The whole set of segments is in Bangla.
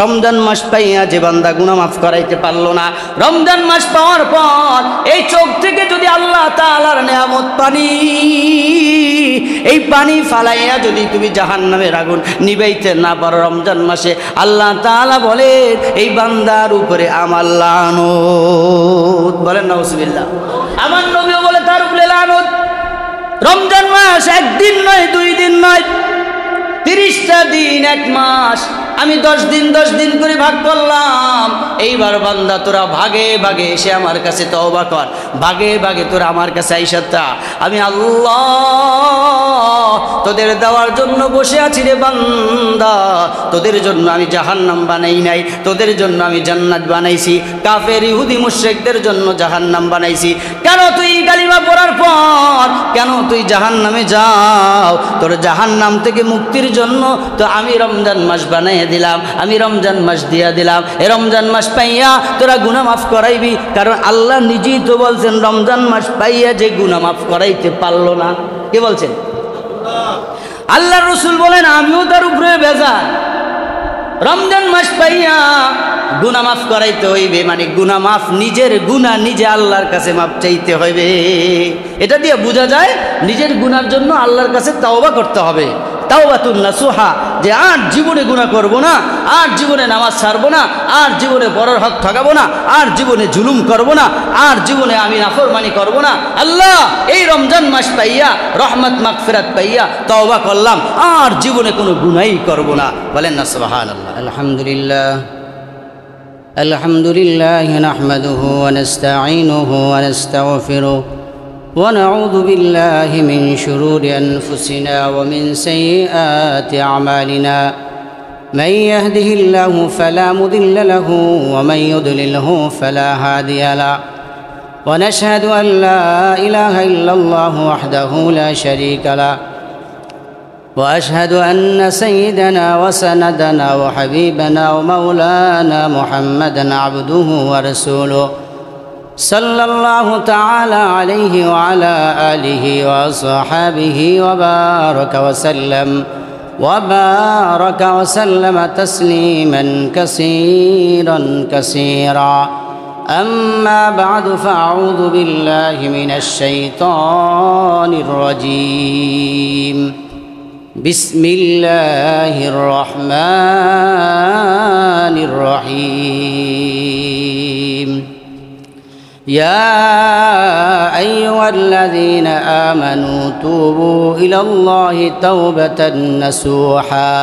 রমজান মাস পাইয়া যে বান্দা গুনাহ মাফ করাইতে পারলো না, রমজান মাস পাওয়ার পর এই চোখ থেকে যদি আল্লাহ তাআলার নেয়ামত পানি, এই পানি ফালাইয়া যদি তুমি জাহান্নামের আগুন নিবাইতে না পারো রমজান মাসে, আল্লাহ তাআলা বলে এই বান্দার উপরে আমার লানত। বলেন নাউজুবিল্লাহ। আমার নবীও বলে তার উপরে লানত। রমজান মাস একদিন নয়, 2 দিন নয়, 30টা দিন, 1 মাস। আমি 10 দিন করে ভাগ করলাম। এইবার বান্দা তোরা ভাগে ভাগে এসে আমার কাছে তওবা কর, ভাগে ভাগে তোরা আমার কাছে আইসাতা। আমি আল্লাহ তোদের দেওয়ার জন্য বসে আছি রে বান্দা। তোদের জন্য আমি জাহান্নাম বানাই নাই, তোদের জন্য আমি জান্নাত বানাইছি। কাফের ইহুদি মুশরিকদের জন্য জাহান্নাম বানাইছি। কেন তুই কালিমা পড়ার পর কেন তুই জাহান্নামে যাও? তোর জাহান্নাম থেকে মুক্তির জন্য তো আমি রমজান মাস বানাই দিলাম, আমি রমজান মাস দিয়া দিলাম। এ রমজান মাস পাইয়া তোরা গুনাহ মাফ করাইবি, কারণ আল্লাহ নিজেই তো বলছেন রমজান মাস পাইয়া যে গুনাহ মাফ করাইতে পারলো না। কে বলছেন? আল্লাহ রসুল বলেন আমিও তার উপরে বেজার। রমজান মাস পাইয়া গুনাহ মাফ করাইতে হইবে, মানে গুনাহ মাফ, নিজের গুনাহ নিজে আল্লাহর কাছে মাফ চাইতে হইবে। এটা দিয়ে বোঝা যায় নিজের গুনার জন্য আল্লাহর কাছে তাওবা করতে হবে। তাওবাতুন নাসুহা, যে আর জীবনে গুনাহ করব না, আর জীবনে নামাজ ছাড়বো না, আর জীবনে বড়র হক ঠকাবো না, আর জীবনে জুলুম করব না, আর জীবনে আমি নাফরমানি করব না। আল্লাহ এই রমজান মাস পাইয়া রহমত মাগফিরাত পাইয়া তাওবা করলাম, আর জীবনে কোনো গুনাহই করব না। বলেন না সুবহানাল্লাহ। আলহামদুলিল্লাহ আলহামদুলিল্লাহ নাহমাদুহু ওয়া নাস্তাঈনুহু ওয়া নাস্তাগফিরুহু ونعوذ بالله من شرور أنفسنا ومن سيئات أعمالنا، من يهده الله فلا مضل له ومن يضلله فلا هادي له، ونشهد أن لا إله إلا الله وحده لا شريك له، وأشهد أن سيدنا وسندنا وحبيبنا ومولانا محمدا عبده ورسوله، صلى الله تعالى عليه وعلى آله وصحبه وبارك وسلم تسليما كثيرا كثيرا. أما بعد فأعوذ بالله من الشيطان الرجيم. بسم الله الرحمن الرحيم. يا أيها الذين آمنوا توبوا إلى الله توبة نصوحا،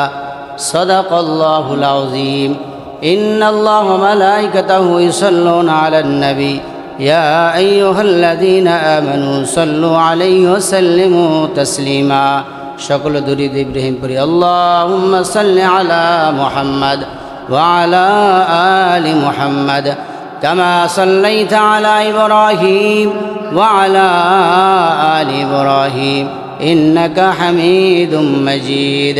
صدق الله العظيم. إن الله وملائكته يصلون على النبي، يا أيها الذين آمنوا صلوا عليه وسلموا تسليما. সকল দুরূদ ইব্রাহিম পড়ি। اللهم صل على محمد وعلى آل محمد كما صليت على إبراهيم وعلى آل إبراهيم إنك حميد مجيد.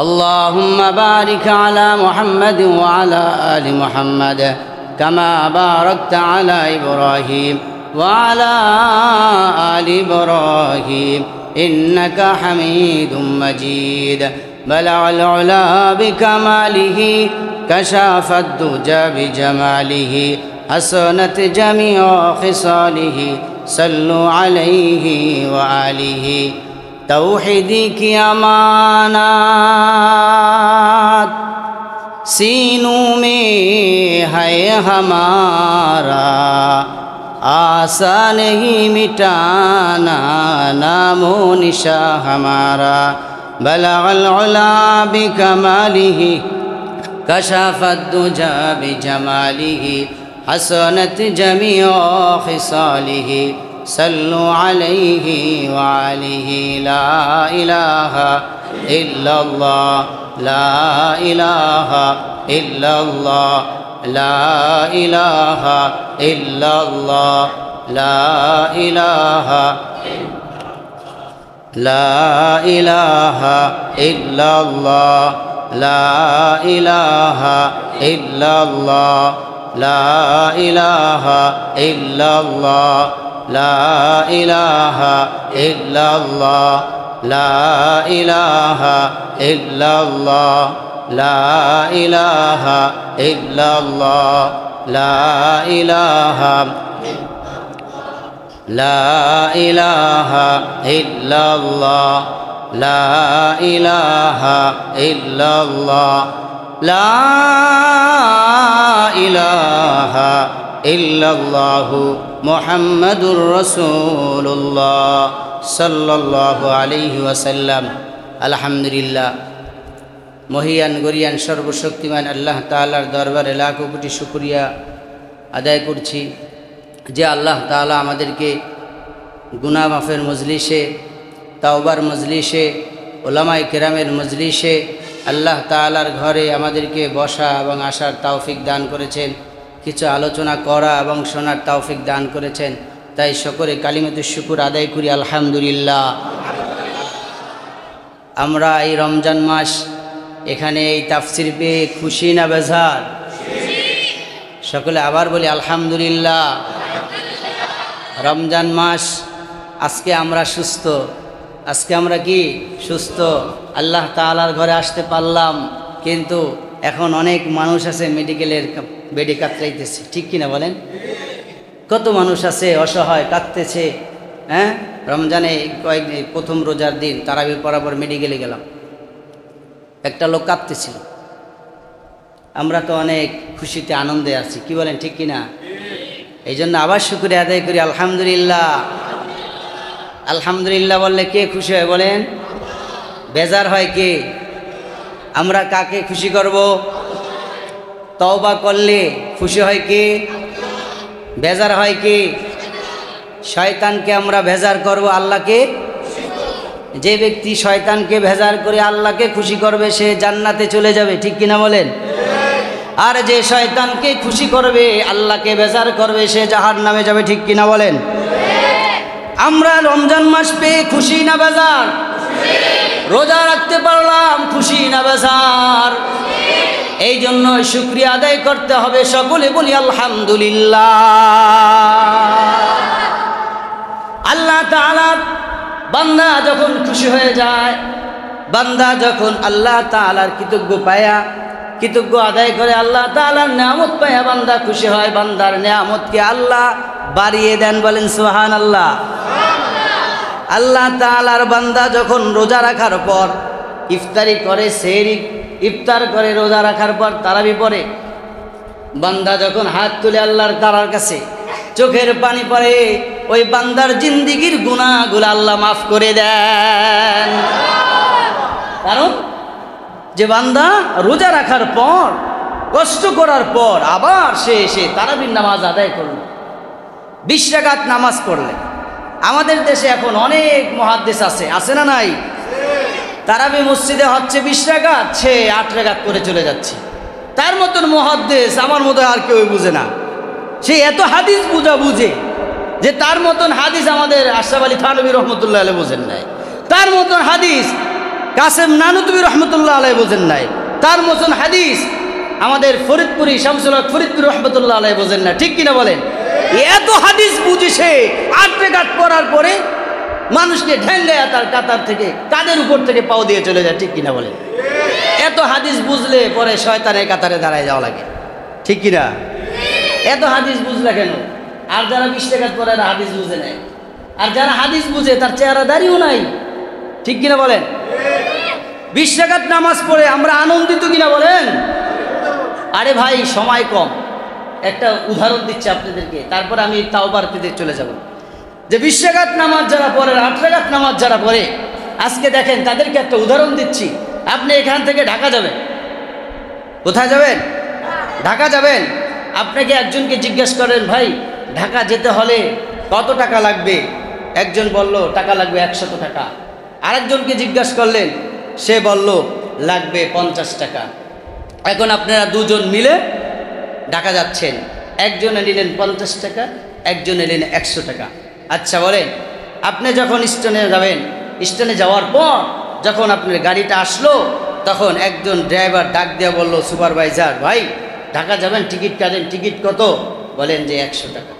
اللهم بارك على محمد وعلى آل محمد كما باركت على إبراهيم وعلى آل إبراهيم إنك حميد مجيد. بلغ العلا بكماله، كشف الدجى بجماله، حسنت جميع خصاله، صلوا عليه وآله. توحیدی کی امانات سینوں میں ہے ہمارا، آسان نہیں مٹانا نام و نشاں ہمارا. بلغ العلا بکماله، كشف الدجى بجماله، حسنت جميع خصاله، صلوا عليه وعليه. لا إله إلا الله، لا إله إلا الله، لا إله إلا الله، لا إله لا إله إلا الله، لا إله إلا الله، لا إله إلا الله، لا إله إلا الله، لا إله إلا الله. লা ইলাহা ইল্লাল্লাহ লা ইলাহা লা ইলাহা ইল্লাল্লাহ লা ইলাহা ইল্লাল্লাহ লা ইলাহা ইল্লাল্লাহু মুহাম্মাদুর রাসূলুল্লাহ সাল্লাল্লাহু আলাইহি ওয়াসাল্লাম। আলহামদুলিল্লাহ, মহিয়ান গরিয়ান সর্বশক্তিমান আল্লাহ তাআলার দরবারে লাখো কোটি শুকরিয়া আদায় করছি যে আল্লাহ তাআলা আমাদেরকে গুনাহ মাফের মজলিসে, তাওবার মজলিসে, ওলামায়ে কেরামের মজলিসে, আল্লাহ তাআলার ঘরে আমাদেরকে বসা এবং আসার তৌফিক দান করেছেন, কিছু আলোচনা করা এবং শোনার তৌফিক দান করেছেন। তাই সকলে কালিমাতুশ শুকর আদায় করি আলহামদুলিল্লাহ। আমরা এই রমজান মাস এখানে এই তাফসির পেয়ে খুশি না বেজার? সকলে আবার বলি আলহামদুলিল্লাহ। রমজান মাস, আজকে আমরা সুস্থ, আজকে আমরা কি সুস্থ, আল্লাহ তাআলার ঘরে আসতে পারলাম। কিন্তু এখন অনেক মানুষ আছে মেডিকেলের বেডে কাতরাইতেছে, ঠিক কিনা বলেন? কত মানুষ আছে অসহায়, কাঁদতেছে। হ্যাঁ, রমজানে কয়েকদিন প্রথম রোজার দিন তারাবি পড়ার পর মেডিকেলে গেলাম, একটা লোক কাঁদতেছিল। আমরা তো অনেক খুশিতে আনন্দে আছি, কি বলেন, ঠিক কিনা? এই জন্য আবার শুকরিয়া আদায় করি আলহামদুলিল্লাহ। আলহামদুলিল্লাহ বললে কে খুশি হয় বলেন? বেজার হয় কে? আমরা কাকে খুশি করব? তওবা করলে খুশি হয় কে? বেজার হয় কে? শয়তানকে আমরা বেজার করব, আল্লাহকে। যে ব্যক্তি শয়তানকে বেজার করে আল্লাহকে খুশি করবে সে জান্নাতে চলে যাবে, ঠিক কিনা বলেন? আর যে শয়তানকে খুশি করবে, আল্লাহকে বেজার করবে, সে জাহান্নামে যাবে, ঠিক কিনা বলেন? আমরা রমজান মাস পেয়ে খুশি না বেজার? রোজা রাখতে পারলাম, খুশি না বেজার? এই জন্য শুকরিয়া আদায় করতে হবে, সকলে বলি আলহামদুলিল্লাহ। আল্লাহ তাআলা বান্দা যখন খুশি হয়ে যায়, বান্দা যখন আল্লাহ তাআলার কৃতজ্ঞ আদায় করে, আল্লাহ তাআলার নিয়ামত পায়া বান্দা খুশি হয়, বান্দার নিয়ামতকে আল্লাহ বাড়িয়ে দেন, বলেন সুবহানাল্লাহ। আল্লাহ তাআলার বান্দা যখন রোজা রাখার পর ইফতারি করে, সেহরি ইফতার করে, রোজা রাখার পর তারাবি পড়ে, বান্দা যখন হাত তুলে আল্লাহর তাআলার কাছে চোখের পানি পড়ে, ওই বান্দার জিন্দেগির গুনাহগুলো আল্লাহ মাফ করে দেন। কারণ যে বান্দা রোজা রাখার পর, কষ্ট করার পর আবার সে এসে তারাবির নামাজ আদায় করল, 20 রাকাত নামাজ পড়লে। আমাদের দেশে এখন অনেক মুহাদ্দিস আছে না নাই? তারাবি মসজিদে হচ্ছে 20 রাকাত, সে 8 রাকাত করে চলে যাচ্ছে। তার মতন মুহাদ্দিস আমার মতো আর কেউ বুঝে না। সে এত হাদিস বুঝে যে তার মতন হাদিস আমাদের আশরাফ আলী থানভী রহমতুল্লাহ আলাইহি বোঝেন নাই, তার মতন হাদিস কাসেম নানুতুবি রহমতুল্লাহ আলাইহি বোঝেন নাই, তার মতন হাদিস আমাদের ফরিদপুরি শামসুল হক ফরিদপুরি রহমতুল্লাহ আলাইহি বোঝেন না, ঠিক কিনা বলেন? এত হাদিস বুঝে সে 8 রাকাত পড়ার পরে মানুষকে ঠেঙ্গায় তার কাতার থেকে, কাদের উপর থেকে পাও দিয়ে চলে যায়, ঠিক কিনা বলেন? এত হাদিস বুঝলে পরে শয়তানের কাতারে দাঁড়ায় যাওয়া লাগে, ঠিক কিনা? এত হাদিস বুঝলে কেন? আর যারা 20 রাকাত পরে হাদিস বুঝে নেয়, আর যারা হাদিস বুঝে তার চেহারা দাঁড়িয়েও নাই, ঠিক কিনা বলেন? 20 রাকাত নামাজ পড়ে আমরা আনন্দিত কিনা বলেন? আরে ভাই, সময় কম, একটা উদাহরণ দিচ্ছি আপনাদেরকে, তারপর আমি তাওবার পেতে চলে যাব। যে 20 রাকাত নামাজ যারা পড়ে, 8 রাকাত নামাজ যারা পড়ে, আজকে দেখেন তাদেরকে একটা উদাহরণ দিচ্ছি। আপনি এখান থেকে ঢাকা যাবেন, কোথায় যাবেন? ঢাকা যাবেন। আপনাকে একজনকে জিজ্ঞেস করেন, ভাই ঢাকা যেতে হলে কত টাকা লাগবে? একজন বলল টাকা লাগবে 100 টাকা। আরেকজনকে জিজ্ঞেস করলেন, সে বলল লাগবে 50 টাকা। এখন আপনারা দুজন মিলে ঢাকা যাচ্ছেন, একজনে নিলেন 50 টাকা, একজনে নিলেন 100 টাকা। আচ্ছা বলেন, আপনি যখন স্টেশনে যাবেন, স্টেশনে যাওয়ার পর যখন আপনার গাড়িটা আসলো, তখন একজন ড্রাইভার ডাক দিয়ে বলল, সুপারভাইজার ভাই ঢাকা যাবেন, টিকিট কাটেন, টিকিট কত? বলেন যে 100 টাকা।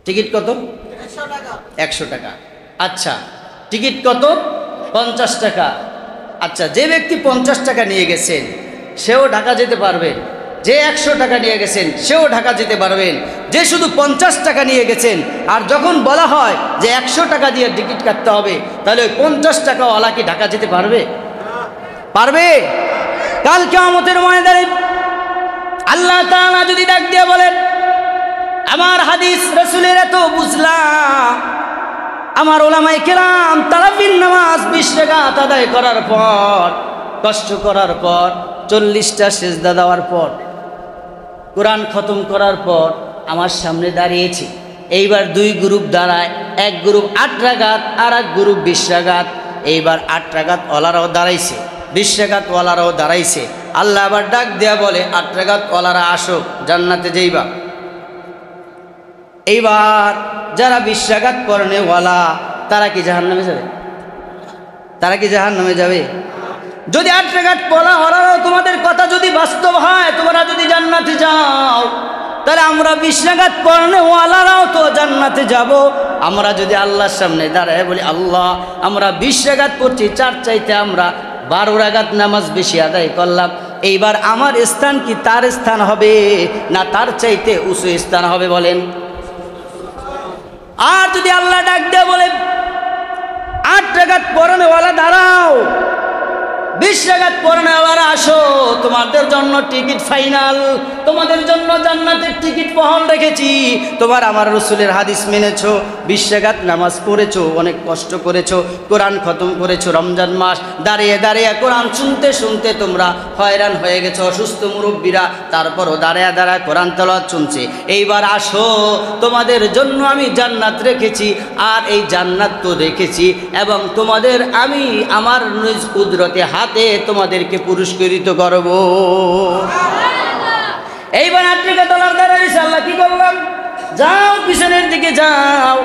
টিকিট কত? 100 টাকা। আচ্ছা, টিকিট কত? 50 টাকা। আচ্ছা, যে ব্যক্তি 50 টাকা নিয়ে গেছেন সেও ঢাকা যেতে পারবেন, যে 100 টাকা নিয়ে গেছেন সেও ঢাকা যেতে পারবেন, যে শুধু 50 টাকা নিয়ে গেছেন আর যখন বলা হয় যে 100 টাকা দিয়ে টিকিট কাটতে হবে, তাহলে ওই 50 টাকাওয়ালা কি ঢাকা যেতে পারবে? পারবে? কাল কিয়ামতের ময়দানে আল্লাহ তাআলা যদি ডাক দিয়ে বলেন, আমার হাদিস রাসূলের এত বুঝলাম, আমার ওলামায়ে কেরাম তারাবির নামাজ 20 রাকাত আদায় করার পর, কষ্ট করার পর, 40টা সিজদা দেওয়ার পর, কোরআন খতম করার পর আমার সামনে দাঁড়িয়েছে। এইবার 2 গ্রুপ দাঁড়ায়, এক গ্রুপ 8 রাকাত আর এক গ্রুপ 20 রাকাত। এইবার 8 রাকাত ওয়ালারাও দাঁড়াইছে, 20 রাকাত ওয়ালারাও দাঁড়াইছে। আল্লাহ আবার ডাক দেয়া বলে, 8 রাকাত ওয়ালারা আসো, জান্নাতে যাইবা। এইবার যারা 20 রাকাত পড়নে ওয়ালা তারা কি জাহান্নামে যাবে? তারা কি জাহান্নামে যাবে? যদি 8 রাকাত পড়া ওয়ালারাও তোমাদের কথা যদি বাস্তব হয়, তোমরা যদি জান্নাতে যাও, তাহলে আমরা 20 রাকাত পড়নে ওয়ালারাও তো জান্নাতে যাব। আমরা যদি আল্লাহর সামনে দাঁড়ায় বলি, আল্লাহ আমরা 20 রাকাত পড়ছি, 4 চাইতে আমরা 12 রাকাত নামাজ বেশি আদায় করলাম, এইবার আমার স্থান কি তার স্থান হবে না তার চাইতে উঁচু স্থান হবে বলেন? আর যদি আল্লাহ ডাক দিয়ে বলে, 8 রাকাত পড়নেওয়ালা দাঁড়াও, 20 রাকাত পড়নেওয়ালা আসো, তোমাদের জন্য টিকিট ফাইনাল, তোমাদের জন্য জান্নাতের টিকিট বহন রেখেছি। তোমার আমার রাসূলের হাদিস মেনেছো, 20 রাকাত নামাজ পড়েছো, অনেক কষ্ট করেছো, কোরআন খতম করেছো, রমজান মাস দাঁড়িয়ে দাঁড়িয়ে কোরআন শুনতে শুনতে তোমরা হয়রান হয়ে গেছো, অসুস্থ মুরব্বীরা তারপরও দাঁড়িয়ে দাঁড়ায় কোরআন তেলাওয়াত শুনছে। এইবার আসো, তোমাদের জন্য আমি জান্নাত রেখেছি, আর এই জান্নাত তো রেখেছি এবং তোমাদের আমি আমার নিজ কুদরতে হাতে তোমাদেরকে পুরস্কৃত করব। এইবার 8 রাকাত ওয়ালা দাঁড়াইছে, আল্লাহ কি করলাম? যাও পিছনের দিকে যাও,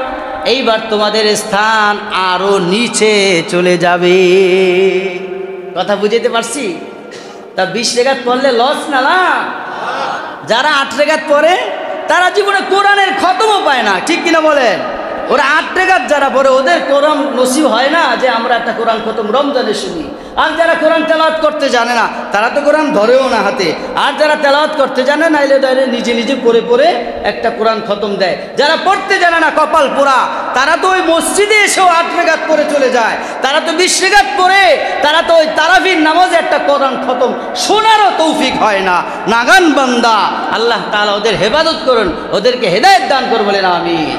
এইবার তোমাদের স্থান আরো নিচে চলে যাবে। কথা বুঝাইতে পারছি? তা 20 রাকাত পড়লে লস না? যারা 8 রাকাত পড়ে তারা জীবনে কোরআনের খতমও পায় না, ঠিক কিনা বলেন? ওরা 8 রাকাত যারা পড়ে ওদের কোরআন নসিব হয় না যে আমরা একটা কোরআন খতম রমজানে শুনি। আর যারা কোরআন তেলাওয়াত করতে জানে না তারা তো কোরআন ধরেও না হাতে, আর যারা তেলাওয়াত করতে জানে নাইলে তাইলে নিজে নিজে পড়ে পড়ে একটা কোরআন খতম দেয়। যারা পড়তে জানে না কপাল পোড়া, তারা তো ওই মসজিদে এসেও 8 রাকাত পড়ে চলে যায়, তারা তো 20 রাকাত পড়ে, তারা তো ওই তারাবির নামাজে একটা কোরআন খতম শোনারও তৌফিক হয় না। নাগান বান্দা, আল্লাহ তাআলা ওদের হেফাজত করুন, ওদেরকে হেদায়েত দান করুন, বলেন আমিন।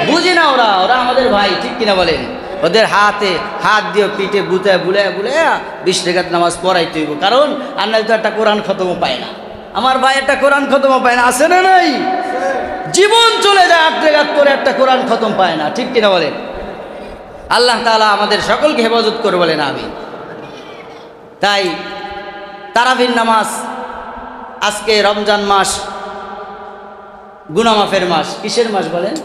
বুঝি না ওরা আমাদের ভাই, ঠিক কিনা বলেন? ওদের হাতে হাত দিয়ে পিঠে বুলায় বুলায় বুলায় 20 রাকাত নামাজ পড়াইতে হইব, কারণ আর নাই তো একটা কোরআন খতমও পায় না। আমার ভাই একটা কোরআন খতমও পায় না, আছে না নাই? জীবন চলে যায় 8 রাকাত পরে একটা কোরআন খতম পায় না, ঠিক কিনা বলেন? আল্লাহ তাআলা আমাদের সকলকে হেফাজত করে, বলেন আমিন। তাই তারাবির নামাজ, আজকে রমজান মাস, গুনাহ মাফের মাস। কিসের মাস বলেন?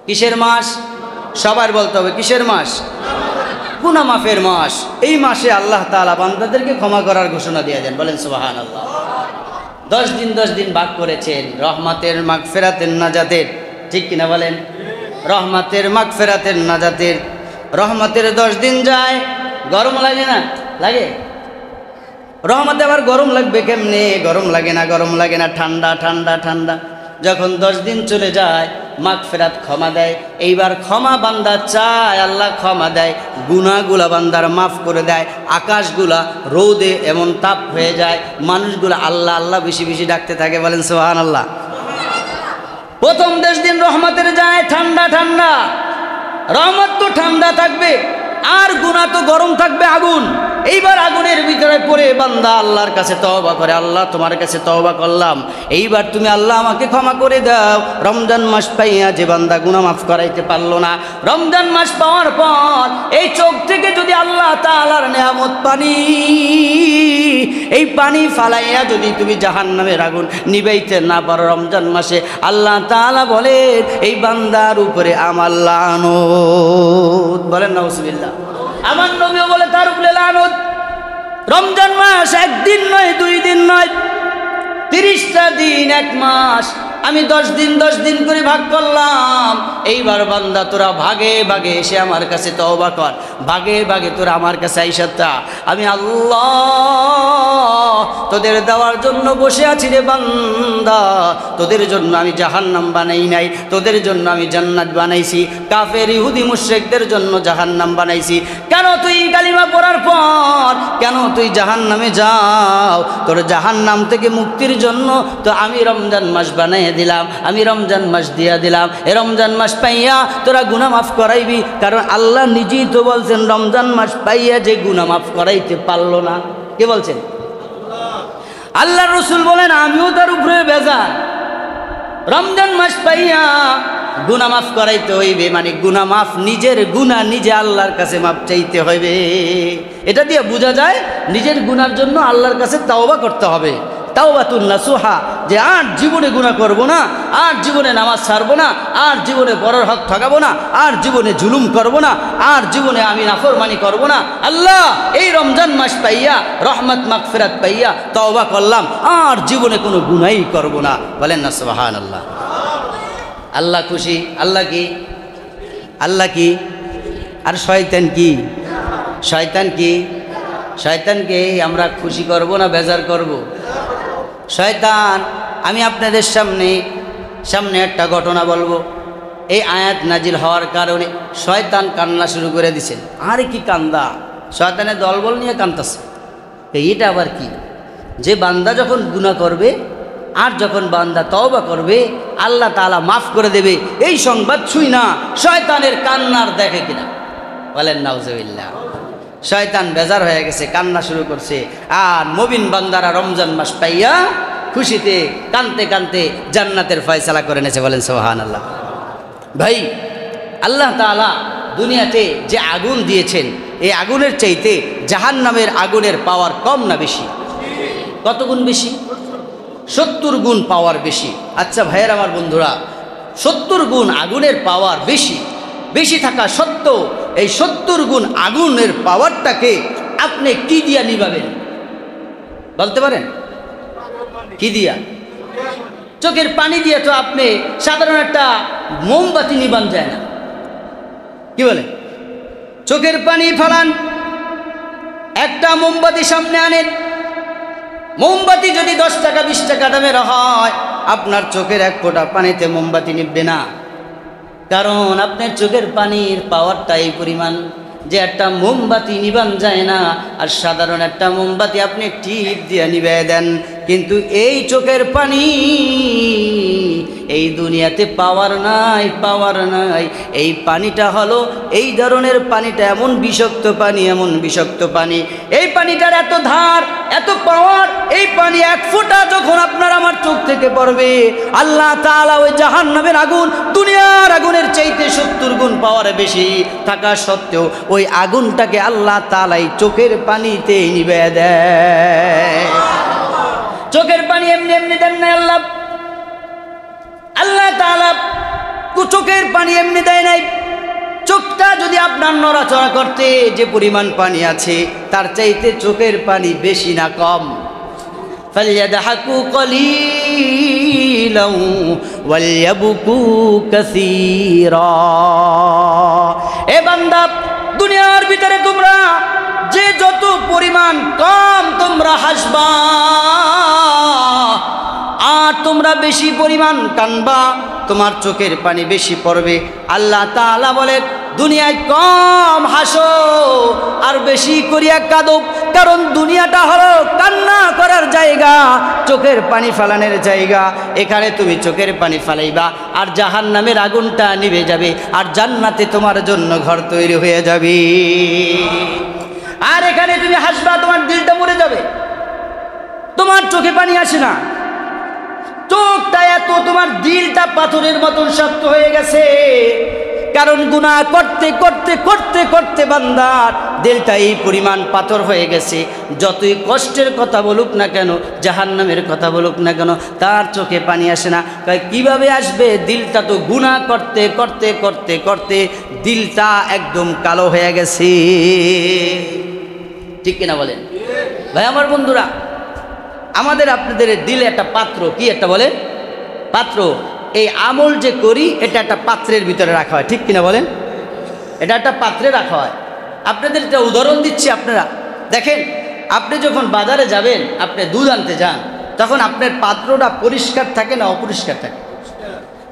কিসের মাস? সবার বলতে হবে কিসের মাস? গুনাহ মাফের মাস। এই মাসে আল্লাহ তাআলা বান্দাদেরকে ক্ষমা করার ঘোষণা দিয়ে দেন, বলেন সুবহানাল্লাহ। 10 দিন 10 দিন ভাগ করেছেন রহমতের মাগফিরাতের নাজাতের, ঠিক কিনা বলেন? রহমতের মাগফিরাতের নাজাতের। রহমতের 10 দিন যায়, গরম লাগে না? লাগে। রহমতে আবার গরম লাগবে কেমনে? গরম লাগে না, গরম লাগে না, ঠান্ডা ঠান্ডা ঠান্ডা। যখন 10 দিন চলে যায় মাগফিরাত ক্ষমা দেয়। এইবার ক্ষমা বান্দা চায়, আল্লাহ ক্ষমা দেয়, গুনাহগুলা বান্দার মাফ করে দেয়। আকাশগুলা রোদে এমন তাপ হয়ে যায়, মানুষগুলা আল্লাহ আল্লাহ বেশি বেশি ডাকতে থাকে, বলেন সুবহানাল্লাহ। প্রথম 10 দিন রহমতের যায়, ঠান্ডা ঠান্ডা, রহমত তো ঠান্ডা থাকবে আর গুনাহ তো গরম থাকবে, আগুন। এইবার আগুনের ভিতরে পড়ে বান্দা আল্লাহর কাছে তওবা করে, আল্লাহ তোমার কাছে তওবা করলাম, এইবার তুমি আল্লাহ আমাকে ক্ষমা করে দাও। রমজান মাস পাইয়া যে বান্দা গুনাহ মাফ করাইতে পারলো না, রমজান মাস পাওয়ার পর এই চোখ থেকে যদি আল্লাহ তাআলার নেয়ামত পানি, এই পানি ফালাইয়া যদি তুমি জাহান্নামের আগুন নিবাইতে না পারো রমজান মাসে, আল্লাহ তাআলা বলে এই বান্দার উপরে আমার লানত, বলেন নাউজুবিল্লাহ। আমার নবীও বলে তার উপরে লানত। রমজান মাস 1 দিন নয়, 2 দিন নয়, 30টা দিন, 1 মাস, আমি 10 দিন করে ভাগ করলাম। এইবার বান্দা তোরা ভাগে ভাগে এসে আমার কাছে তওবা কর, ভাগে ভাগে তোরা আমার কাছে আইসাতা। আমি আল্লাহ তোদের দেওয়ার জন্য বসে আছি রে বান্দা। তোদের জন্য আমি জাহান্নাম বানাই নাই, তোদের জন্য আমি জান্নাত বানাইছি। কাফের ইহুদি মুশরিকদের জন্য জাহান্নাম বানাইছি। কেন তুই কালিমা পড়ার পর কেন তুই জাহান্নামে যাও? তোর জাহান্নাম থেকে মুক্তির জন্য তো আমি রমজান মাস বানাইয়া দিলাম, আমি রমজান মাস দিয়া দিলাম। এ রমজান মাস পাইয়া তোরা গুনাহ মাফ করাইবি, কারণ আল্লাহ নিজেই তো বলছেন রমজান মাস পাইয়া যে গুনাহ মাফ করাইতে পারলো না। কে বলছেন? আল্লাহ রসুল বলেন আমিও তার উপরে বেজার। রমজান মাস পাইয়া গুনাহ মাফ করাইতে হইবে, মানে গুনাহ মাফ, নিজের গুনাহ নিজে আল্লাহর কাছে মাফ চাইতে হইবে। এটা দিয়ে বোঝা যায় নিজের গুনার জন্য আল্লাহর কাছে তাওবা করতে হবে। তাওবাতুন নাসুহা, যে আর জীবনে গুনাহ করব না, আর জীবনে নামাজ ছাড়বো না, আর জীবনে বড়র হক ঠকাবো না, আর জীবনে জুলুম করব না, আর জীবনে আমি নাফরমানি করব না। আল্লাহ এই রমজান মাস পাইয়া রহমত মাগফিরাত পাইয়া তাওবা করলাম, আর জীবনে কোনো গুনাহই করব না। বলেন না সুবহানাল্লাহ। আল্লাহ খুশি। আল্লাহ কি? আল্লাহ কি? আর শয়তান কি? শয়তান কি? শয়তানকে আমরা খুশি করব না বেজার করব? শয়তান, আমি আপনাদের সামনে একটা ঘটনা বলবো। এই আয়াত নাজিল হওয়ার কারণে শয়তান কান্না শুরু করে দিছেন। আরে কি কান্দা, শয়তানের দলবল নিয়ে কান্দাছে। এইটা আবার কি? যে বান্দা যখন গুনাহ করবে আর যখন বান্দা তওবা করবে আল্লাহ তাআলা মাফ করে দেবে, এই সংবাদ শুই না শয়তানের কান্নার দেখে কিনা? বলেন নাউজুবিল্লাহ। শয়তান বেজার হয়ে গেছে, কান্না শুরু করছে। আর মুমিন বান্দারা রমজান মাস পাইয়া খুশিতে কানতে কানতে জান্নাতের ফয়সালা করে নেছে। বলেন সুবহানাল্লাহ। ভাই, আল্লাহ তাআলা দুনিয়াতে যে আগুন দিয়েছেন, এই আগুনের চাইতে জাহান্নামের আগুনের পাওয়ার কম না বেশি? কত গুণ বেশি? 70 গুণ পাওয়ার বেশি। আচ্ছা ভাইয়ের আমার বন্ধুরা, 70 গুণ আগুনের পাওয়ার বেশি থাকা সত্ত্বেও এই 70 গুণ আগুনের পাওয়ারটাকে আপনি কি দিয়া নিভাবেন বলতে পারেন? কি দিয়া? চোখের পানি দিয়ে তো আপনি সাধারণ একটা মোমবাতি নিবান যায় না। কি বলে? চোখের পানি ফেলান, একটা মোমবাতি সামনে আনেন, মোমবাতি যদি 10 টাকা 20 টাকা দামের হয়, আপনার চোখের এক ফোঁটা পানিতে মোমবাতি নিববে না। কারণ আপনার চোখের পানির পাওয়ারটা এই পরিমাণ যে একটা মোমবাতি নিবান যায় না। আর সাধারণ একটা মোমবাতি আপনি টিপ দিয়ে নিভিয়ে দেন, কিন্তু এই চোখের পানি এই দুনিয়াতে পাওয়ার নাই। এই পানিটা হলো এই ধরনের পানিটা এমন বিষাক্ত পানি, এই পানিটার এত ধার, এত পাওয়ার। এই পানি এক ফোঁটা যখন আপনার আমার চোখ থেকে পড়বে, আল্লাহ তাআলা ওই জাহান্নামের আগুন দুনিয়ার আগুনের চাইতে 70 গুণ পাওয়ারে বেশি থাকা সত্ত্বেও ওই আগুনটাকে আল্লাহ তাআলা চোখের পানিতে নিভিয়ে দেয়। চোখের পানি এমনি এমনি দেন না আল্লাহ তাআলা চোখের পানি এমনি দেয় নাই। চোখটা যদি আপনার নড়াচড়া করতে যে পরিমাণ পানি আছে, তার চাইতে চোখের পানি বেশি না কম? ফালইয়াদহাকু কলিলান ওয়ালইয়াবকু কাসীরা। এ বান্দা, দুনিয়ার ভিতরে তোমরা যে যত পরিমাণ কম তোমরা হাসবা আর তোমরা বেশি পরিমাণ কানবা, তোমার চোখের পানি বেশি পড়বে। আল্লাহ তাআলা বলে দুনিয়ায় কম হাসো আর বেশি করিয়া কাঁদো, কারণ দুনিয়াটা হলো কান্না করার জায়গা, চোখের পানি ফেলানোর জায়গা। এখানে তুমি চোখের পানি ফেলাইবা আর জাহান্নামের আগুনটা নিভে যাবে, আর জান্নাতে তোমার জন্য ঘর তৈরি হয়ে যাবে। আর এখানে তুমি হাসবা, তোমার দিলটা মরে যাবে, তোমার চোখে পানি আসে না। চোখটা এত, তোমার দিলটা পাথরের মতন শক্ত হয়ে গেছে, কারণ গুনাহ করতে করতে করতে করতে বান্দার দিলটা এই পরিমাণ পাথর হয়ে গেছে। যতই কষ্টের কথা বলুক না কেন, জাহান্নামের কথা বলুক না কেন, তার চোখে পানি আসে না। কিভাবে আসবে? দিলটা তো গুনাহ করতে করতে করতে করতে দিলটা একদম কালো হয়ে গেছে। ঠিক কিনা বলেন ভাই আমার বন্ধুরা? আমাদের আপনাদের দিলে একটা পাত্র, কি একটা বলে? পাত্র, এই আমল যে করি এটা একটা পাত্রের ভিতরে রাখা হয়, ঠিক কিনা বলেন? এটা একটা পাত্রে রাখা হয়। আপনাদের একটা উদাহরণ দিচ্ছি, আপনারা দেখেন, আপনি যখন বাজারে যাবেন, আপনি দুধ আনতে যান, তখন আপনার পাত্রটা পরিষ্কার থাকে না অপরিষ্কার থাকে?